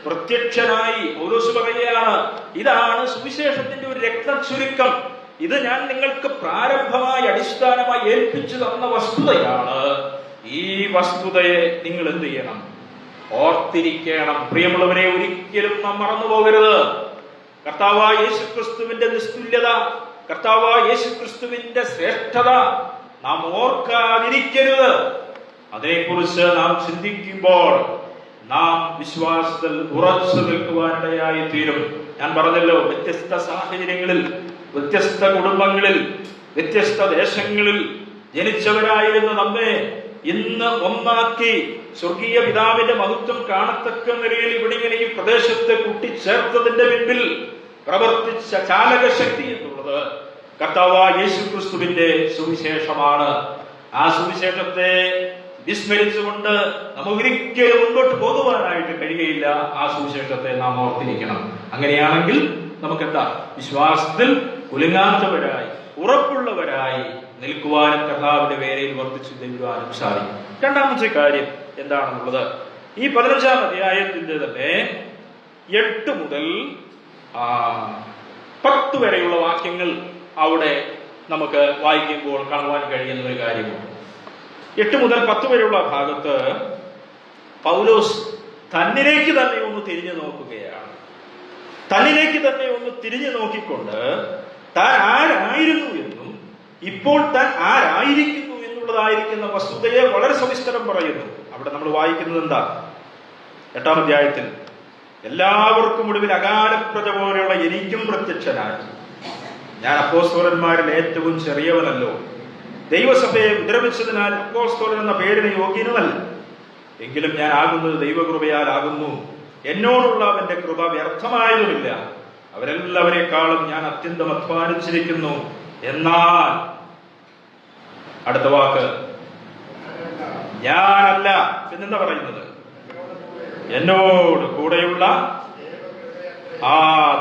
പ്രത്യക്ഷനായി. പൗലോസ് പറയുകയാണ്, ഇതാണ് സുവിശേഷത്തിന്റെ ഒരു രക്തചുരുക്കം. ഇത് ഞാൻ നിങ്ങൾക്ക് പ്രാരംഭമായി അടിസ്ഥാനമായി ഏൽപ്പിച്ചു തന്ന വസ്തുതയാണ്. ഈ വസ്തുതയെ നിങ്ങൾ എന്ത് ചെയ്യണം? ഓർത്തിരിക്കണം. പ്രിയമുള്ളവരെ, ഒരിക്കലും നാം മറന്നു പോകരുത്. കർത്താവായ യേശുക്രിസ്തുവിന്റെ നിസ്തുല്യത, കർത്താവായ യേശുക്രിസ്തുവിന്റെ ശ്രേഷ്ഠത നാം ഓർക്കാതിരിക്കരുത്. അതേക്കുറിച്ച് നാം ചിന്തിക്കുമ്പോൾ നാം വിശ്വാസത്തിൽ ഉറച്ചു നിൽക്കുവാനിടയായി തീരും. ഞാൻ പറഞ്ഞല്ലോ, വ്യത്യസ്ത സാഹചര്യങ്ങളിൽ, വ്യത്യസ്ത കുടുംബങ്ങളിൽ, വ്യത്യസ്ത ദേശങ്ങളിൽ ജനിച്ചവരായിരുന്ന നമ്മെ ഇന്ന് ഒന്നാക്കി സ്വർഗീയ പിതാവിന്റെ മഹത്വം കാണത്തക്ക നിലയിൽ ഇവിടെ ഇങ്ങനെ ഈ പ്രദേശത്തെ കൂട്ടിച്ചേർത്തതിന്റെ പിന്നിൽ പ്രവർത്തിച്ച ചാലകശക്തി എന്നുള്ളത് കർത്താവായ യേശുക്രിസ്തുവിന്റെ സുവിശേഷമാണ്. ആ സുവിശേഷത്തെ വിസ്മരിച്ചുകൊണ്ട് നമുക്കൊരിക്കലും മുന്നോട്ട് പോകുവാനായിട്ട് കഴിയുകയില്ല. ആ സുവിശേഷത്തെ നാം ഓർത്തിരിക്കണം. അങ്ങനെയാണെങ്കിൽ നമുക്കെന്താ? വിശ്വാസത്തിൽ കുലുങ്ങാത്തവരായി, ഉറപ്പുള്ളവരായി നിൽക്കുവാനും കർത്താവിന്റെ വേലയിൽ വർദ്ധിച്ചു നിൽക്കുവാനും സാധിക്കും. രണ്ടാമത്തെ കാര്യം എന്താണെന്നുള്ളത്, ഈ 15-ാം അധ്യായത്തിന്റെ തന്നെ 8 മുതൽ 10 വരെയുള്ള വാക്യങ്ങൾ അവിടെ നമുക്ക് വായിക്കുമ്പോൾ കാണുവാൻ കഴിയുന്ന ഒരു കാര്യമാണ്. 8 മുതൽ 10 വരെയുള്ള ഭാഗത്ത് പൗലോസ് തന്നിലേക്ക് തന്നെ ഒന്ന് തിരിഞ്ഞു നോക്കുകയാണ്. തന്നിലേക്ക് തന്നെ ഒന്ന് തിരിഞ്ഞു നോക്കിക്കൊണ്ട് താൻ ആരായിരുന്നു എന്നും ഇപ്പോൾ താൻ ആരായിരിക്കുന്നു എന്നുള്ളതായിരിക്കുന്ന വസ്തുതയെ വളരെ സവിസ്തരം പറയുന്നു. അവിടെ നമ്മൾ വായിക്കുന്നത് എന്താ? 8-ാം അധ്യായത്തിൽ, എല്ലാവർക്കും ഒടുവിൽ അകാലപ്രജ പോലെയുള്ള എനിക്കും പ്രത്യക്ഷനായി. ഞാൻ അപ്പോസ്തലന്മാരിൽ ഏറ്റവും ചെറിയവനല്ലോ. ദൈവസഭയെ ഉപദ്രവിച്ചതിനാൽ അപ്പോസ്തലൻ എന്ന പേരിന് യോഗ്യനുമല്ല. എങ്കിലും ഞാൻ ആകുന്നത് ദൈവകൃപയാലാകുന്നു. എന്നോടുള്ള അവന്റെ കൃപ വ്യർത്ഥമായതുമില്ല. അവരെല്ലാവരെക്കാളും ഞാൻ അത്യന്തം അധ്വാനിച്ചിരിക്കുന്നു. എന്നാൽ അടുത്ത വാക്ക്, ഞാനല്ല എന്നെന്താ പറയുന്നത്? എന്നോട് കൂടെയുള്ള ആ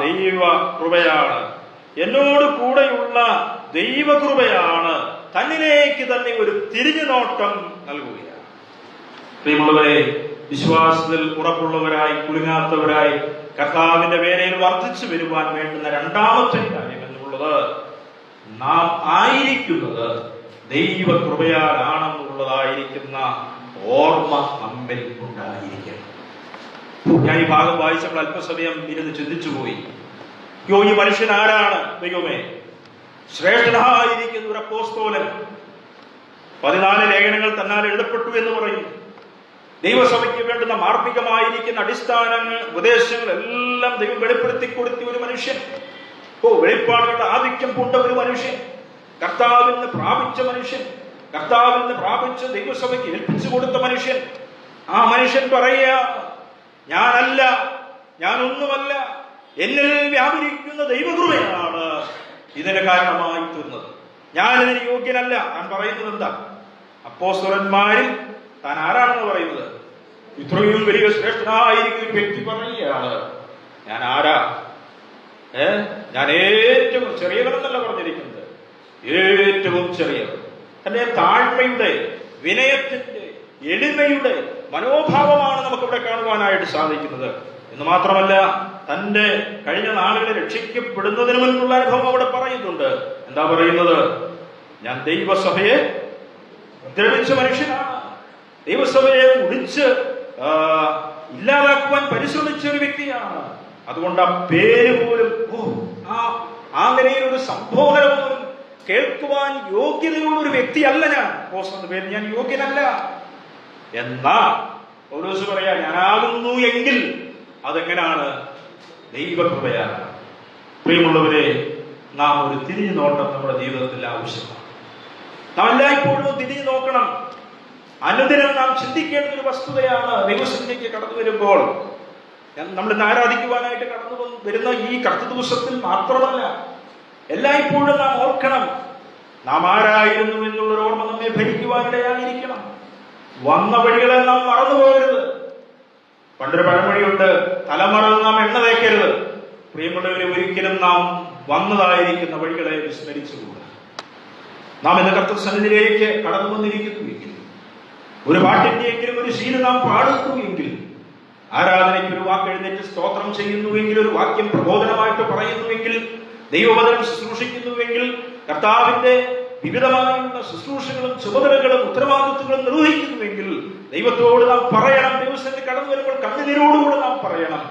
ദൈവ കൃപയാണ്. എന്നോട് കൂടെയുള്ള ദൈവകൃപയാണ് തന്നിലേക്ക് തന്നെ ഒരു തിരിഞ്ഞുനോട്ടം നൽകുകയാണ്. പ്രിയമുള്ളവരെ, വിശ്വാസത്തിൽ ഉറപ്പുള്ളവരായി, കുലുങ്ങാത്തവരായി കർത്താവിന്റെ വേലയിൽ വർദ്ധിച്ചു വരുവാൻ വേണ്ടുന്ന രണ്ടാമത്തെ കാര്യം എന്നുള്ളത്, നാം ആയിരിക്കുന്നത് ദൈവകൃപയാലാണെന്നുള്ളതായിരിക്കുന്ന ഓർമ്മ നമ്മിൽ ഉണ്ടായിരിക്കണം. ഞാൻ ഈ ഭാഗം വായിച്ചപ്പോൾ അല്പസമയം ഇരുന്ന് ചിന്തിച്ചു പോയി. ഈ മനുഷ്യൻ ആരാണ്? ദൈവമേ, ശ്രേഷ്ഠനായിരിക്കുന്ന ഒരു അപ്പോസ്തലൻ, 14 ലേഖനങ്ങൾ തന്നാൽ എഴുതപ്പെട്ടു എന്ന് പറയുന്നു. ദൈവസഭയ്ക്ക് വേണ്ടുന്ന മാർമികമായിരിക്കുന്ന അടിസ്ഥാനങ്ങൾ, ഉപദേശങ്ങൾ എല്ലാം ദൈവം വെളിപ്പെടുത്തി കൊടുത്ത ഒരു മനുഷ്യൻ, വെളിപ്പാടുകളുടെ ആധിക്യം പൂണ്ട ഒരു മനുഷ്യൻ, കർത്താവിൽ നിന്ന് പ്രാപിച്ച മനുഷ്യൻ, കർത്താവിൽ നിന്ന് പ്രാപിച്ച് ദൈവസഭയ്ക്ക് ഏൽപ്പിച്ചു കൊടുത്ത മനുഷ്യൻ. ആ മനുഷ്യൻ പറയുക, ഞാനല്ല, ഞാനൊന്നുമല്ല, എന്നിൽ വ്യാപരിക്കുന്ന ദൈവകൃപയാണ് ഇതിന് കാരണമായി തീർന്നത്. ഞാനിതിന് യോഗ്യനല്ല. ഞാൻ പറയുന്നത് എന്താ? അപ്പോസ്തലന്മാരിൽ താൻ ആരാണെന്ന് പറയുന്നത്? ഇത്രയും വലിയ ശ്രേഷ്ഠനായിരിക്കുന്ന വ്യക്തി പറയുകയാണ്, ഞാൻ ആരാ? ഞാൻ ഏറ്റവും ചെറിയവനെന്നല്ല പറഞ്ഞിരിക്കുന്നത്, ഏറ്റവും ചെറിയവൻ. തന്റെ താഴ്മയുടെ, വിനയത്തിന്റെ, എളിമയുടെ മനോഭാവമാണ് നമുക്കിവിടെ കാണുവാനായിട്ട് സാധിക്കുന്നത്. എന്ന് മാത്രമല്ല, തന്റെ കഴിഞ്ഞ നാളുകളിൽ രക്ഷിക്കപ്പെടുന്നതിന് മുൻപുള്ള അനുഭവം അവിടെ പറയുന്നുണ്ട്. എന്താ പറയുന്നത്? ഞാൻ ദൈവസഭയെ ദ്രവിച്ച മനുഷ്യനാണ്. ദൈവസഭയെ മുടിച്ച് ഇല്ലാതാക്കുവാൻ പരിശ്രമിച്ച ഒരു വ്യക്തിയാണ്. അതുകൊണ്ട് ആ പേര് പോലും, ആ നിലയിലൊരു സംബോധന പോലും കേൾക്കുവാൻ യോഗ്യതയുള്ള ഒരു വ്യക്തിയല്ല ഞാൻ. എന്ന പേര് ഞാൻ യോഗ്യനല്ല. എന്നാ പൗലോസ് പറയാ, ഞാനാകുന്നു എങ്കിൽ അതെങ്ങനെയാണ്? ദൈവകൃപയാണ്. പ്രിയമുള്ളവരെ, നാം ഒരു തിരിഞ്ഞു നോട്ടം നമ്മുടെ ജീവിതത്തിൽ ആവശ്യമാണ്. നാം എല്ലായ്പ്പോഴും തിരിഞ്ഞു നോക്കണം. അനുദിനം നാം ചിന്തിക്കേണ്ട ഒരു വസ്തുതയാണ്. ദൈവസന്നിധിക്ക് കടന്നു വരുമ്പോൾ, നമ്മൾ ഇന്ന് ആരാധിക്കുവാനായിട്ട് കടന്നു വരുന്ന ഈ കർത്തൃ ദിവസത്തിൽ മാത്രമല്ല, എല്ലായ്പ്പോഴും നാം ഓർക്കണം, നാം ആരായിരുന്നു എന്നുള്ളൊരു ഓർമ്മ നമ്മെ ഭരിക്കുവാനിടയായിരിക്കണം. വന്ന വഴികളെ നാം മറന്നു പോകരുത്. പണ്ടൊരു പഴമൊഴിയുണ്ട്, തലമറന്ന് നാം എണ്ണ തേക്കരുത്. പ്രിയമുള്ളവരെ, ഒരിക്കലും നാം വന്നതായിരിക്കുന്ന വഴികളെ വിസ്മരിച്ചുകൂടാ. നാം ഇന്ന് കർത്തൃസന്നിധിയിലേക്ക് കടന്നു വന്നിരിക്കുന്നുവെങ്കിൽ, ഒരു പാട്ടിന്റെയെങ്കിലും ഒരു ശീലം നാം പാടുന്നുവെങ്കിൽ, ആരാധനയ്ക്ക് ഒരു വാക്ക് എഴുന്നേറ്റ് സ്തോത്രം ചെയ്യുന്നുവെങ്കിൽ, ഒരു വാക്യം പ്രബോധനമായിട്ട് പറയുന്നുവെങ്കിൽ, ദൈവവചനം ശുശ്രൂഷിക്കുന്നുവെങ്കിൽ, കർത്താവിന്റെ വിവിധമായുള്ള ശുശ്രൂഷകളും ചുമതലകളും ഉത്തരവാദിത്വങ്ങളും നിർവഹിക്കുന്നുവെങ്കിൽ, ദൈവത്തോട് നാം പറയണം. ദിവസത്തിൽ കടന്നു വരുമ്പോൾ കണ്ണുനീരോടുകൂടെ നാം പറയണം,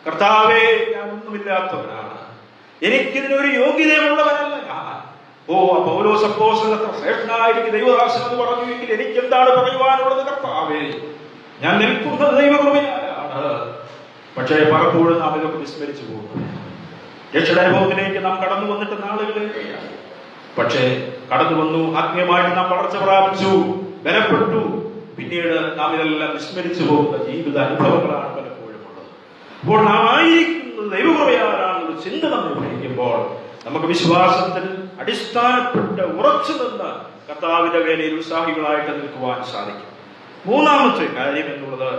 കർത്താവേ, ഞാൻ ഒന്നുമില്ലാത്തവനാണ്, എനിക്കിതിനൊരു യോഗ്യതയുള്ളവനല്ല ഞാൻ. പൗലോസ് അപ്പോസ്തലൻ അത്ര ശ്രേഷ്ഠനായിരിക്കും ദൈവദാസൻ എന്ന് പറഞ്ഞുവെങ്കിൽ എനിക്ക് എന്താണ് പറയുവാനുള്ളത്? കർത്താവേ, ഞാൻ നിൽക്കുന്നത് ദൈവകൃപയാലാണ്. പക്ഷേ പലപ്പോഴും നാം ഇതൊക്കെ വിസ്മരിച്ചു പോകുന്നു. രക്ഷാനുഭവത്തിലേക്ക് നാം കടന്നു വന്നിട്ട് നാളുകളേറെയായി. പക്ഷേ കടന്നു വന്നു, ആത്മീയമായിട്ട് നാം വളർച്ച പ്രാപിച്ചു, ബലപ്പെട്ടു. പിന്നീട് നാം ഇതെല്ലാം വിസ്മരിച്ചു പോകുന്ന ജീവിത അനുഭവങ്ങളാണ് പലപ്പോഴും ഉള്ളത്. അപ്പോൾ നാം ആയിരിക്കുന്നത് ദൈവകൃപയാലാണെന്നൊരു ചിന്ത നമ്മൾ ഭരിക്കുമ്പോൾ നമുക്ക് വിശ്വാസത്തിൽ അടിസ്ഥാനപ്പെട്ട് ഉറച്ചു നിന്ന് കർത്താവിന്റെ വേലയിൽ ഉത്സാഹികളായിട്ട് നിൽക്കുവാൻ സാധിക്കും. മൂന്നാമത്തെ കാര്യം എന്നുള്ളത്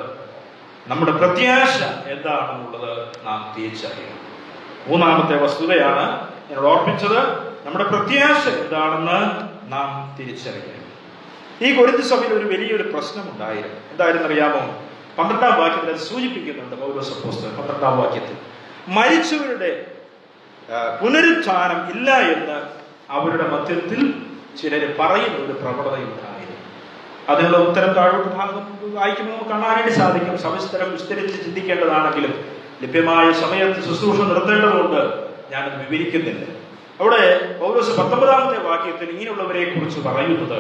നമ്മുടെ പ്രത്യാശ എന്താണെന്നുള്ളത് നാം തിരിച്ചറിയണം. മൂന്നാമത്തെ വസ്തുതയാണ് ഞാൻ ഓർപ്പിച്ചത്. നമ്മുടെ പ്രത്യാശ എന്താണെന്ന് നാം തിരിച്ചറിയണം. ഈ കൊരിന്ത് സഭയിൽ ഒരു വലിയൊരു പ്രശ്നം ഉണ്ടായിരുന്നു. എന്തായിരുന്നു അറിയാമോ? 12-ാം വാക്യത്തിൽ അത് സൂചിപ്പിക്കുന്നുണ്ട്. പൗലോസ് അപ്പോസ്തലൻ 12-ാം വാക്യത്തിൽ മരിച്ചവരുടെ പുനരുത്ഥാനം ഇല്ല എന്ന് അവരുടെ മധ്യത്തിൽ ചിലർ പറയുന്ന ഒരു പ്രവണതയുണ്ടായിരുന്നു. അതിനുള്ള ഉത്തരം താഴോട്ട് ഭാഗം വായിക്കുമ്പോൾ നമുക്ക് കാണാനായിട്ട് സാധിക്കും. സവിസ്തരം വിസ്തരിച്ച് ചിന്തിക്കേണ്ടതാണെങ്കിലും ലഭ്യമായ സമയത്ത് ശുശ്രൂഷ നിർത്തേണ്ടതുകൊണ്ട് ഞാനത് വിവരിക്കുന്നില്ല. അവിടെ പൗലോസ് 19-ാമത്തെ വാക്യത്തിൽ ഇങ്ങനെയുള്ളവരെ കുറിച്ച് പറയുന്നത്,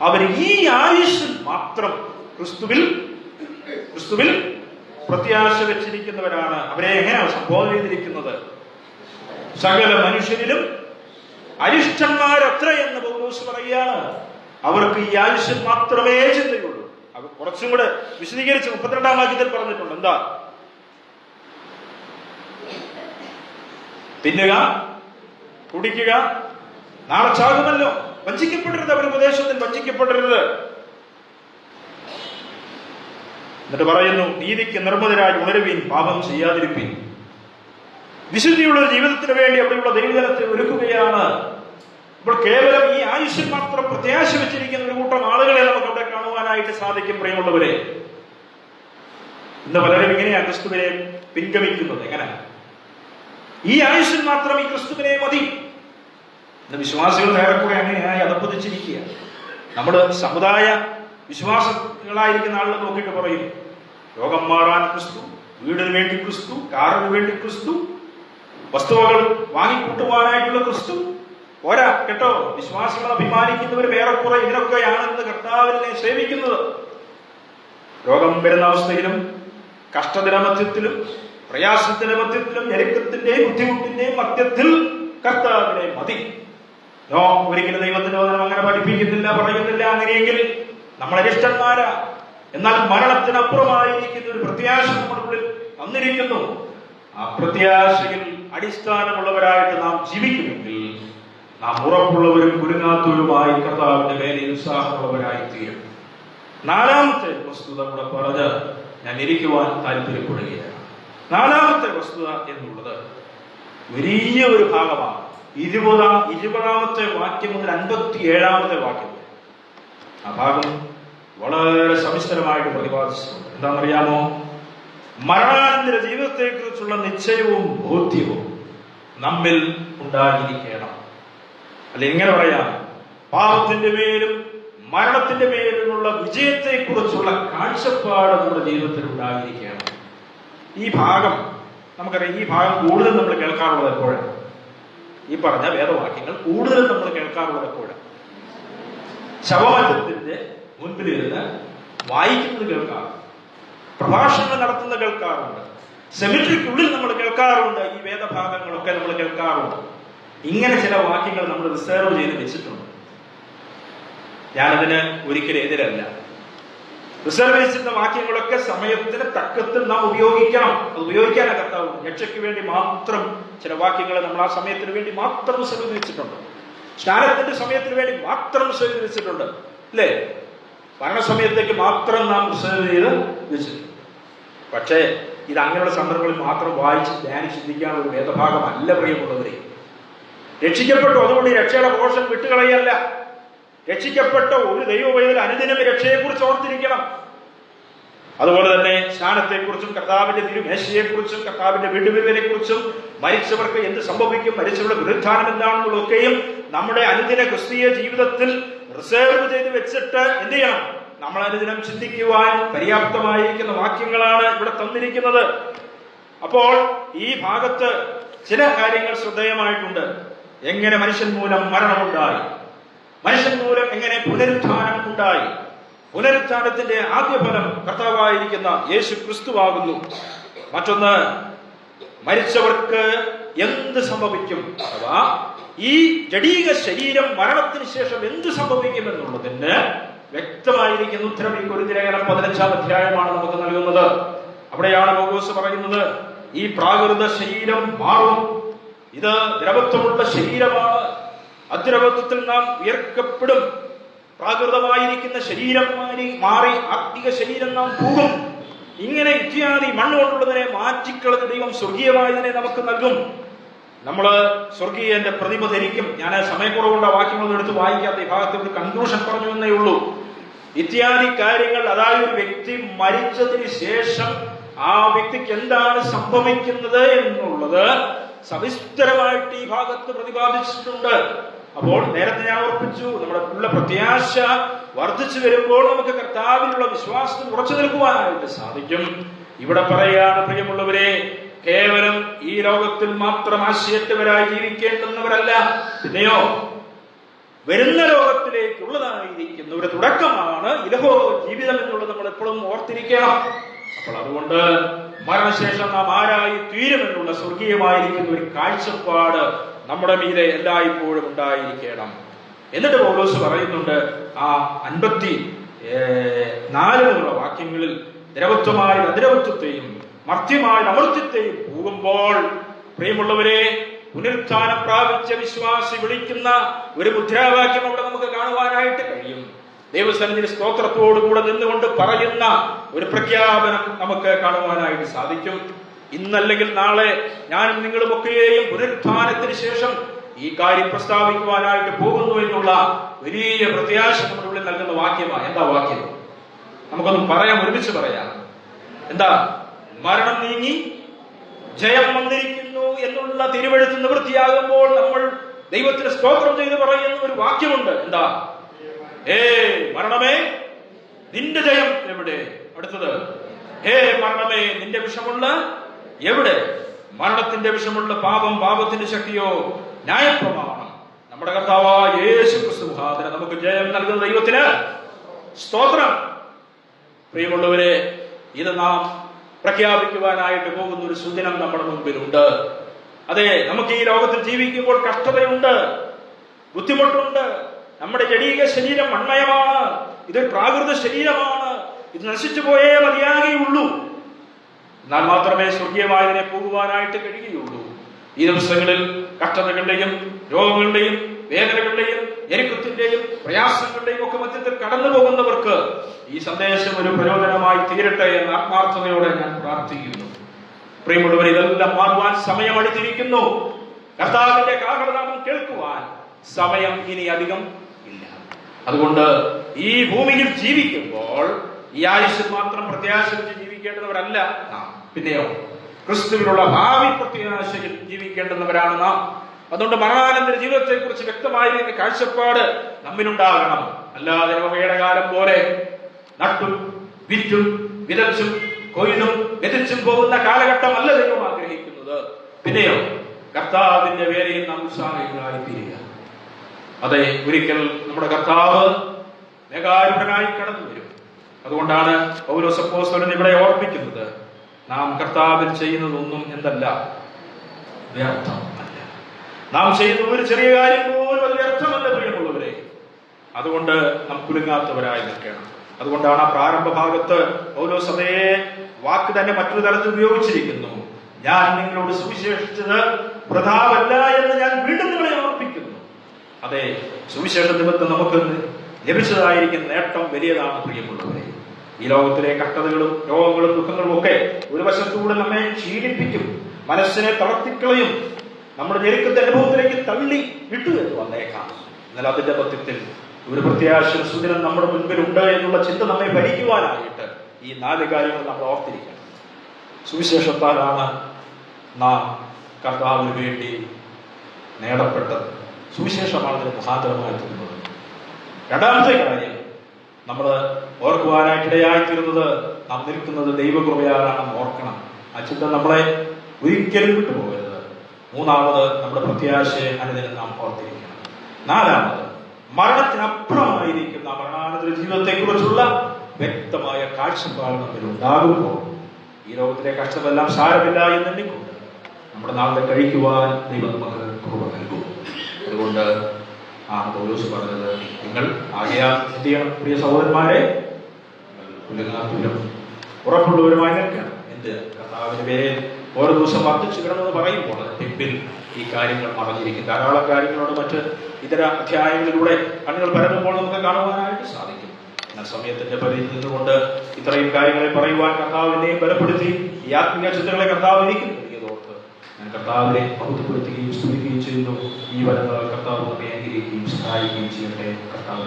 അവർ ഈ ആയുസ്സിൽ മാത്രം ക്രിസ്തുവിൽ പ്രത്യാശ വെച്ചിരിക്കുന്നവരാണ്. അവരെ എങ്ങനെയാണ് സംബോധന ചെയ്തിരിക്കുന്നത്? സകല മനുഷ്യരിലും അരിഷ്ടന്മാരത്ര എന്ന് പൗലോസ് പറയുകയാണ്. അവർക്ക് ഈ ആയുസ്സിൽ മാത്രമേ ചിന്തയുള്ളൂ. അവർ കുറച്ചും കൂടെ വിശദീകരിച്ച് 32-ാം വാക്യത്തിൽ പറഞ്ഞിട്ടുണ്ട്. എന്താ? തിന്നുക, കുടിക്കുക, നാളെ ചാകുമല്ലോ, വഞ്ചിക്കപ്പെടരുത്, അവർ ഉപദേശത്തിൽ വഞ്ചിക്കപ്പെടരുത്. എന്നിട്ട് പറയുന്നു, നീതിക്ക് നിർമ്മതരായി ഉണരുവീൻ, പാപം ചെയ്യാതിരിപ്പീൻ. വിശുദ്ധിയുള്ള ജീവിതത്തിന് വേണ്ടി അവിടെയുള്ള ദൈവജനത്തെ ഒരുക്കുകയാണ്. അപ്പോൾ കേവലം ഈ ആയുഷ്യം മാത്രം പ്രത്യാശ വെച്ചിരിക്കുന്ന ഒരു കൂട്ടം ആളുകളെ നമുക്ക് അവിടെ കാണുവാനായിട്ട് സാധിക്കും. പ്രിയമുള്ളവരെ, ഇന്ന് പലരും ഇങ്ങനെയാ ക്രിസ്തുവിനെ പിൻഗമിക്കുന്നത്. എങ്ങനെ? ഈ ആയുഷ്യം മാത്രം ഈ ക്രിസ്തുവിനെ മതി. ഇന്ന് വിശ്വാസികൾ ഏറെക്കുറെ അങ്ങനെയായി അതപ്പതിച്ചിരിക്കുക. നമ്മുടെ സമുദായ വിശ്വാസികളായിരിക്കുന്ന ആളുകൾ നോക്കിയിട്ട് പറയും, രോഗം മാറാൻ ക്രിസ്തു, വീടിന് വേണ്ടി ക്രിസ്തു, കാറിന് വേണ്ടി ക്രിസ്തു, വസ്തുവകൾ വാങ്ങിക്കൂട്ടുവാനായിട്ടുള്ള ക്രിസ്തു. പോരാ കേട്ടോ, വിശ്വാസികൾ അഭിമാനിക്കുന്നവരും ഏറെക്കുറെ ഇതിനൊക്കെയാണ് ഇന്ന് കർത്താവിനെ സേവിക്കുന്നത്. രോഗം വരുന്ന അവസ്ഥയിലും കഷ്ടദിന മധ്യത്തിലും പ്രയാസത്തിന്റെ മധ്യത്തിലും ഞെരുക്കത്തിന്റെയും ബുദ്ധിമുട്ടിന്റെയും മധ്യത്തിൽ കർത്താവിനെ മതി. ഒരിക്കലും ദൈവത്തിന്റെ വചനം അങ്ങനെ പഠിപ്പിക്കുന്നില്ല, പറയുന്നില്ല. അങ്ങനെയെങ്കിൽ നമ്മൾ അരിഷ്ടന്മാരാ. എന്നാൽ മരണത്തിനപ്പുറമായിരിക്കുന്ന ഒരു പ്രത്യാശ നമ്മുടെ ഉള്ളിൽ തന്നിരിക്കുന്നു. ആ പ്രത്യാശയിൽ അടിസ്ഥാനമുള്ളവരായിട്ട് നാം ജീവിക്കുമെങ്കിൽ നാം ഉറപ്പുള്ളവരും കുരുങ്ങാത്തവരുമായി കർത്താവിന്റെ വേലയിൽ ഉത്സാഹമുള്ളവരായി തീരും. നാലാമത്തെ വസ്തുത കൂടെ പറഞ്ഞ് ഞാൻ ഇരിക്കുവാൻ താല്പര്യപ്പെടുകയാണ്. നാലാമത്തെ വസ്തുത എന്നുള്ളത് വലിയ ഒരു ഭാഗമാണ്. 20-ാമത്തെ വാക്യം മുതൽ 57-ാമത്തെ വാക്യം. ആ ഭാഗം വളരെ സവിസ്തരമായിട്ട് പ്രതിപാദിച്ചിട്ടുണ്ട്. എന്താണെന്നറിയാമോ? മരണാനന്തര ജീവിതത്തെ കുറിച്ചുള്ള നിശ്ചയവും ബോധ്യവും നമ്മിൽ ഉണ്ടായിരിക്കണം. അല്ലെ, ഇങ്ങനെ പറയാം, പാപത്തിന്റെ മേലും മരണത്തിന്റെ മേലുമുള്ള വിജയത്തെ കുറിച്ചുള്ള കാഴ്ചപ്പാട് നമ്മുടെ ജീവിതത്തിൽ ഉണ്ടായിരിക്കണം. ഈ ഭാഗം നമുക്കറിയാം. ഈ ഭാഗം കൂടുതൽ നമ്മൾ കേൾക്കാറുള്ളത് എപ്പോഴാണ്? ഈ പറഞ്ഞ വേദവാക്യങ്ങൾ കൂടുതൽ നമ്മൾ കേൾക്കാറുള്ളത് എപ്പോഴാണ്? ശവമറ്റത്തിന്റെ മുൻപിലിരുന്ന് വായിക്കുന്നത് കേൾക്കാറുണ്ട്, പ്രഭാഷണങ്ങൾ നടത്തുന്ന കേൾക്കാറുണ്ട്, സെമിട്രിക്കുള്ളിൽ നമ്മൾ കേൾക്കാറുണ്ട്. ഈ വേദഭാഗങ്ങളൊക്കെ നമ്മൾ കേൾക്കാറുണ്ട്. ഇങ്ങനെ ചില വാക്യങ്ങൾ നമ്മൾ റിസർവ് ചെയ്ത് വെച്ചിട്ടുണ്ട്. ഞാനതിന് ഒരിക്കലും എതിരല്ല. റിസർവ് ചെയ്തിരുന്ന വാക്യങ്ങളൊക്കെ സമയത്തിന് തക്കത്തിൽ നാം ഉപയോഗിക്കണം. അത് ഉപയോഗിക്കാനാണ് കർത്താവ്. രക്ഷയ്ക്ക് വേണ്ടി മാത്രം ചില വാക്യങ്ങൾ നമ്മൾ ആ സമയത്തിന് വേണ്ടി മാത്രം റിസർവ് വെച്ചിട്ടുണ്ട്. സ്നാനത്തിന്റെ സമയത്തിന് വേണ്ടി മാത്രം റിസർവ് വെച്ചിട്ടുണ്ട്, അല്ലേ? മരണസമയത്തേക്ക് മാത്രം നാം റിസർവ് ചെയ്ത് വെച്ചിട്ടുണ്ട്. പക്ഷേ ഇത് അങ്ങനെയുള്ള സന്ദർഭങ്ങളിൽ മാത്രം വായിച്ച് ധ്യാനിച്ച് ചിന്തിക്കാനുള്ള ഒരു വേദഭാഗമല്ല പ്രിയമുള്ളവരെ. രക്ഷിക്കപ്പെട്ടു, അതുകൊണ്ട് ഈ രക്ഷയുടെ പോഷൻ വിട്ടുകളയല്ല. രക്ഷിക്കപ്പെട്ട ഒരു ദൈവവൈദ്യർ അനുദിനം രക്ഷയെക്കുറിച്ച് ഓർത്തിരിക്കണം. അതുപോലെ തന്നെ സ്നാനത്തെക്കുറിച്ചും കർത്താവിന്റെ തിരുമേശയെക്കുറിച്ചും കർത്താവിന്റെ വിടുവിനെ-കുറിച്ചും മരിച്ചവർക്ക് എന്ത് സംഭവിക്കും, മരിച്ചവരുടെ പുനരുത്ഥാനം എന്താണെന്നുള്ളതൊക്കെയും നമ്മുടെ അനുദിന ക്രിസ്തീയ ജീവിതത്തിൽ റിസർവ് ചെയ്ത് വെച്ചിട്ട് എന്ത് ചെയ്യണം? നമ്മൾ അനുദിനം ചിന്തിക്കുവാൻ പര്യാപ്തമായിരിക്കുന്ന വാക്യങ്ങളാണ് ഇവിടെ തന്നിരിക്കുന്നത്. അപ്പോൾ ഈ ഭാഗത്ത് ചില കാര്യങ്ങൾ ശ്രദ്ധേയമായിട്ടുണ്ട്. എങ്ങനെ മനുഷ്യൻ മൂലം മരണമുണ്ടായി, മനുഷ്യൻ മൂലം എങ്ങനെ പുനരുത്ഥാനം ഉണ്ടായി. പുനരുത്ഥാനത്തിന്റെ ആദ്യ ഫലം കർത്താവായിരിക്കുന്ന യേശു ക്രിസ്തുവാകുന്നു. മറ്റൊന്ന്, മരിച്ചവർക്ക് എന്ത് സംഭവിക്കും, അഥവാ ഈ ജഡീക ശരീരം മരണത്തിന് ശേഷം എന്ത് സംഭവിക്കും എന്നുള്ളതിന് വ്യക്തമായിരിക്കുന്ന ഉത്തരം ഈ കൊരിന്ത്യലേഖനം 15-ാം അധ്യായമാണ് നമുക്ക് നൽകുന്നത്. അവിടെയാണ് പൗലോസ് പറയുന്നത്, ഈ പ്രാകൃത ശരീരം മാറും, ഇത് ദ്രവത്വമുള്ള ശരീരമാണ്, അദ്രവത്വത്തിൽ നാം ഉയർക്കപ്പെടും. പ്രാകൃതമായിരിക്കുന്ന ശരീരം മാറി ആത്മിക ശരീരം നാം പോകും. ഇങ്ങനെ ഇത്യാദി മണ്ണുകൊണ്ടുള്ളതിനെ മാറ്റിക്കളഞ്ഞ ദൈവം സ്വർഗീയമായതിനെ നമുക്ക് നൽകും. നമ്മള് സ്വർഗീയന്റെ പ്രതിമ ധരിക്കും. ഞാൻ സമയക്കുറവുകൊണ്ട് ആ വാക്യങ്ങളൊന്നും എടുത്ത് വായിക്കാത്ത ഈ ഭാഗത്ത് ഒരു കൺക്ലൂഷൻ പറഞ്ഞു എന്നേ ഉള്ളൂ. ഇത്യാദി കാര്യങ്ങൾ, അതായത് ഒരു വ്യക്തി മരിച്ചതിന് ശേഷം ആ വ്യക്തിക്ക് എന്താണ് സംഭവിക്കുന്നത് എന്നുള്ളത് സവിസ്തരമായിട്ട് ഈ ഭാഗത്ത് പ്രതിപാദിച്ചിട്ടുണ്ട്. അപ്പോൾ നേരത്തെ ഞാൻ ഓർപ്പിച്ചു, നമ്മുടെ ഉള്ള പ്രത്യാശ വർദ്ധിച്ചു വരുമ്പോൾ നമുക്ക് കർത്താവിനുള്ള വിശ്വാസത്തിൽ ഉറച്ചു നിൽക്കുവാനായിട്ട് സാധിക്കും. ഇവിടെ പറയാണ്, പ്രിയമുള്ളവരെ, കേവലം ഈ ലോകത്തിൽ മാത്രം ആശയറ്റവരായി ജീവിക്കേണ്ടുന്നവരല്ല, പിന്നെയോ വരുന്ന ലോകത്തിലേക്കുള്ളതായിരിക്കുന്ന ഒരു തുടക്കമാണ് ഇലഹോ ജീവിതം എന്നുള്ളത് നമ്മൾ എപ്പോഴും ഓർത്തിരിക്കണം. അപ്പോൾ അതുകൊണ്ട് മരണശേഷം നാം ആരായി തീരുമെന്നുള്ള സ്വർഗീയമായിരിക്കുന്ന ഒരു കാഴ്ചപ്പാട് നമ്മുടെ മീതെ എല്ലായ്പ്പോഴും ഉണ്ടായിരിക്കണം. എന്നിട്ട് പൗലോസ് പറയുന്നുണ്ട്, ആ 54 വാക്യങ്ങളിൽ ദ്രവത്വമായ അദ്രവത്വത്തെയും മർത്യമായ അമർത്യത്തെയും പോകുമ്പോൾ, പ്രിയമുള്ളവരെ, പുനരുത്ഥാനം പ്രാപിച്ച വിശ്വാസി വിളിക്കുന്ന ഒരു മുദ്രാവാക്യം അവിടെ നമുക്ക് കാണുവാനായിട്ട് കഴിയും. ദൈവസന്നിധിയിൽ സ്തോത്രത്തോടുകൂടെ നിന്നുകൊണ്ട് പറയുന്ന ഒരു പ്രഖ്യാപനം നമുക്ക് കാണുവാനായിട്ട് സാധിക്കും. ഇന്നല്ലെങ്കിൽ നാളെ ഞാനും നിങ്ങളുമൊക്കെയും പുനരുത്ഥാനത്തിന് ശേഷം ഈ കാര്യം പ്രസ്താവിക്കുവാനായിട്ട് പോകുന്നു എന്നുള്ള വലിയ പ്രത്യാശ നമ്മുടെ ഉള്ളിൽ നൽകുന്ന വാക്യമാണ്. എന്താ വാക്യം? നമുക്കൊന്ന് പറയാം, ഒരുമിച്ച് പറയാം. എന്താ? മരണം നീങ്ങി ജയം വന്നിരിക്കുന്നു എന്നുള്ള തിരുവെഴുത്ത് നിവൃത്തിയാകുമ്പോൾ നമ്മൾ ദൈവത്തിന് സ്തോത്രം ചെയ്ത് പറയുന്ന ഒരു വാക്യമുണ്ട്. എന്താ? മരണമേ, നിന്റെ ജയം എവിടെ? അടുത്തത്, മരണമേ, നിന്റെ വിഷമുള്ള എവിടെ? മരണത്തിന്റെ വിഷമുള്ള പാപം, പാപത്തിന്റെ ശക്തിയോ ന്യായപ്രമാണം. നമ്മുടെ കർത്താവായ യേശു ക്രിസ്തു മുഖാന്തരം നമുക്ക് ജയം നൽകുന്ന ദൈവത്തിന് സ്തോത്രം. പ്രിയമുള്ളവരെ, ഇത് നാം പ്രഖ്യാപിക്കുവാനായിട്ട് പോകുന്ന ഒരു സുദിനം നമ്മുടെ മുൻപിലുണ്ട്. അതെ, നമുക്ക് ഈ ലോകത്തിൽ ജീവിക്കുമ്പോൾ കഷ്ടതയുണ്ട്, ബുദ്ധിമുട്ടുണ്ട്. നമ്മുടെ ജഡീക ശരീരം മൺമയമാണ്, ഇതൊരു പ്രാകൃത ശരീരമാണ്, ഇത് നശിച്ചു പോയേ മതിയാകുകയുള്ളൂ. എന്നാൽ മാത്രമേ സ്വർഗീയമായതിനെ പോകുവാനായിട്ട് കഴിയുകയുള്ളൂ. ഈ ദിവസങ്ങളിൽ കഷ്ടതകളുടെയും രോഗങ്ങളുടെയും വേദനകളുടെയും ഞെരുക്കത്തിന്റെയും പ്രയാസങ്ങളുടെയും ഒക്കെ മധ്യത്തിൽ കടന്നു പോകുന്നവർക്ക് ഈ സന്ദേശം ഒരു പ്രയോജനമായി തീരട്ടെ എന്ന് ആത്മാർത്ഥതയോടെ ഞാൻ പ്രാർത്ഥിക്കുന്നു. പ്രിയമുള്ളവർ, ഇതെല്ലാം മാറുവാൻ സമയം അടുത്തിരിക്കുന്നു. കർത്താവിന്റെ കാഹളനാമം കേൾക്കുവാൻ സമയം ഇനി അധികം ഇല്ല. അതുകൊണ്ട് ഈ ഭൂമിയിൽ ജീവിക്കുമ്പോൾ ഈ ആയുസ്സിൽ മാത്രം പ്രത്യാശ വെച്ച് ജീവിക്കേണ്ടവരല്ല നാം, പിന്നെയോ ക്രിസ്തുവിനുള്ള ഭാവി പ്രത്യാശയിൽ ജീവിക്കേണ്ടുന്നവരാണ് നാം. അതുകൊണ്ട് മരണാനന്തര ജീവിതത്തെ കുറിച്ച് വ്യക്തമായ കാഴ്ചപ്പാട് നമ്മിലുണ്ടാകണം. അല്ലാതെ രോഗയുടെ കാലം പോലെ നട്ടും വിറ്റും വിതച്ചും കൊയ്തും വിതച്ചും പോകുന്ന കാലഘട്ടമല്ല ദൈവം ആഗ്രഹിക്കുന്നത്. പിന്നെയോ കർത്താവിന്റെ വേലയിൽ നാം ഉത്സാഹികളായി തീരുക. അതെ, ഒരിക്കൽ നമ്മുടെ കർത്താവ് മേഘാരൂഢനായി കടന്നു വരും. അതുകൊണ്ടാണ് പൗലോസ് അപ്പോസ്തലൻ ഇവിടെ ഓർപ്പിക്കുന്നത്, നാം കർത്താവിൽ ചെയ്യുന്നതൊന്നും എന്തല്ല, വ്യർത്ഥമല്ല. നാം ചെയ്യുന്ന ഒരു ചെറിയ കാര്യം പോലും അത് വ്യർത്ഥമല്ല പ്രിയമുള്ളവരെ. അതുകൊണ്ട് നാം കുലുങ്ങാത്തവരായി നിൽക്കണം. അതുകൊണ്ടാണ് ആ പ്രാരംഭ ഭാഗത്ത് പൗലോസ് അതേ വാക്ക് തന്നെ മറ്റൊരു തലത്തിൽ ഉപയോഗിച്ചിരിക്കുന്നു. ഞാൻ നിങ്ങളോട് സുവിശേഷിച്ചത് വൃഥാവല്ല എന്ന് ഞാൻ വീണ്ടും നിങ്ങളെ ഓർപ്പിക്കുന്നു. അതെ, സുവിശേഷ നിമിത്തം നമുക്ക് ലഭിച്ചതായിരിക്കുന്ന നേട്ടം വലിയതാണ് പ്രിയമുള്ളവരെ. ഈ ലോകത്തിലെ കഷ്ടതകളും രോഗങ്ങളും ദുഃഖങ്ങളും ഒക്കെ ഒരു വശത്തൂടെ നമ്മെ ക്ഷീണിപ്പിക്കും, മനസ്സിനെ തളർത്തിക്കളയും, നമ്മുടെ ഞെരുക്കത്തെ അനുഭവത്തിലേക്ക് തള്ളി വിട്ടു എന്ന് വന്നേക്കാം. എന്നാൽ അതിന്റെ മധ്യത്തിൽ ഒരു പ്രത്യാശ സുദിനം നമ്മുടെ മുൻപിലുണ്ട് എന്നുള്ള ചിന്ത നമ്മെ ഭരിക്കുവാനായിട്ട് ഈ 4 കാര്യങ്ങൾ നമ്മൾ ഓർത്തിരിക്കണം. സുവിശേഷത്താലാണ് നാം കർത്താവിന് വേണ്ടി നേടപ്പെട്ടത്. സുവിശേഷമാണ് അതിന് മുഖാന്തരമായി തീരുന്നത്. രണ്ടാമത്തെ കാര്യം നമ്മൾ ഓർക്കുവാനായിട്ടിടയായിത്തീരുന്നത്, നാം നിൽക്കുന്നത് ദൈവകൃപയാലാണെന്ന് ഓർക്കണം. ആ ചിന്ത നമ്മളെ ഒരിക്കലും വിട്ടുപോകരുത്. മൂന്നാമത്, നമ്മുടെ പ്രത്യാശയെ അനുദിനം നാം ഓർത്തിരിക്കണം. നാലാമത്, മരണത്തിനപ്പുറമായിരിക്കുന്ന മരണാനന്തര ജീവിതത്തെക്കുറിച്ചുള്ള വ്യക്തമായ കാഴ്ചപ്പാട് നമ്മിൽ ഉണ്ടാകുമ്പോൾ ഈ ലോകത്തിലെ കഷ്ടമെല്ലാം സാരമില്ല എന്ന് എണ്ണിക്കൊണ്ട് നമ്മുടെ നാളെ കഴിക്കുവാൻ ദൈവം നമുക്ക് കൃപ നൽകും. അതുകൊണ്ട് പൗലോസ് പറഞ്ഞത്, നിങ്ങൾ ആകയാൽ എന്ത് ചെയ്യണം പ്രിയ സഹോദരന്മാരെ, ഉറപ്പുള്ളവരുമായി നിൽക്കണം. എന്ത്? കർത്താവിന്റെ പേരിൽ ഓരോ ദിവസം വർദ്ധിച്ചു കിടന്നെന്ന് പറയുമ്പോൾ പിമ്പിൽ ഈ കാര്യങ്ങൾ മറഞ്ഞിരിക്കും. ധാരാളം കാര്യങ്ങളോട് മറ്റ് ഇതര അധ്യായങ്ങളിലൂടെ കണ്ണുകൾ പരന്നുമ്പോൾ നമുക്ക് കാണുവാനായിട്ട് സാധിക്കും. എന്നാൽ സമയത്തിന്റെ പരിധിയിൽ നിന്നുകൊണ്ട് ഇത്രയും കാര്യങ്ങളെ പറയുവാൻ കർത്താവിനെയും ബലപ്പെടുത്തി ഈ ആത്മീയ ചിന്തകളെ കർത്താവ് എനിക്ക് നൽകിയതോർത്ത് ഞാൻ കർത്താവിനെ ബഹുത്തപ്പെടുത്തുകയും സ്തുതിക്കുകയും ചെയ്യുന്നു. ഈ വരങ്ങൾ കർത്താവ് നമ്മെ അനുഗ്രഹിക്കുകയും സഹായിക്കുകയും ചെയ്യട്ടെ. കർത്താവ്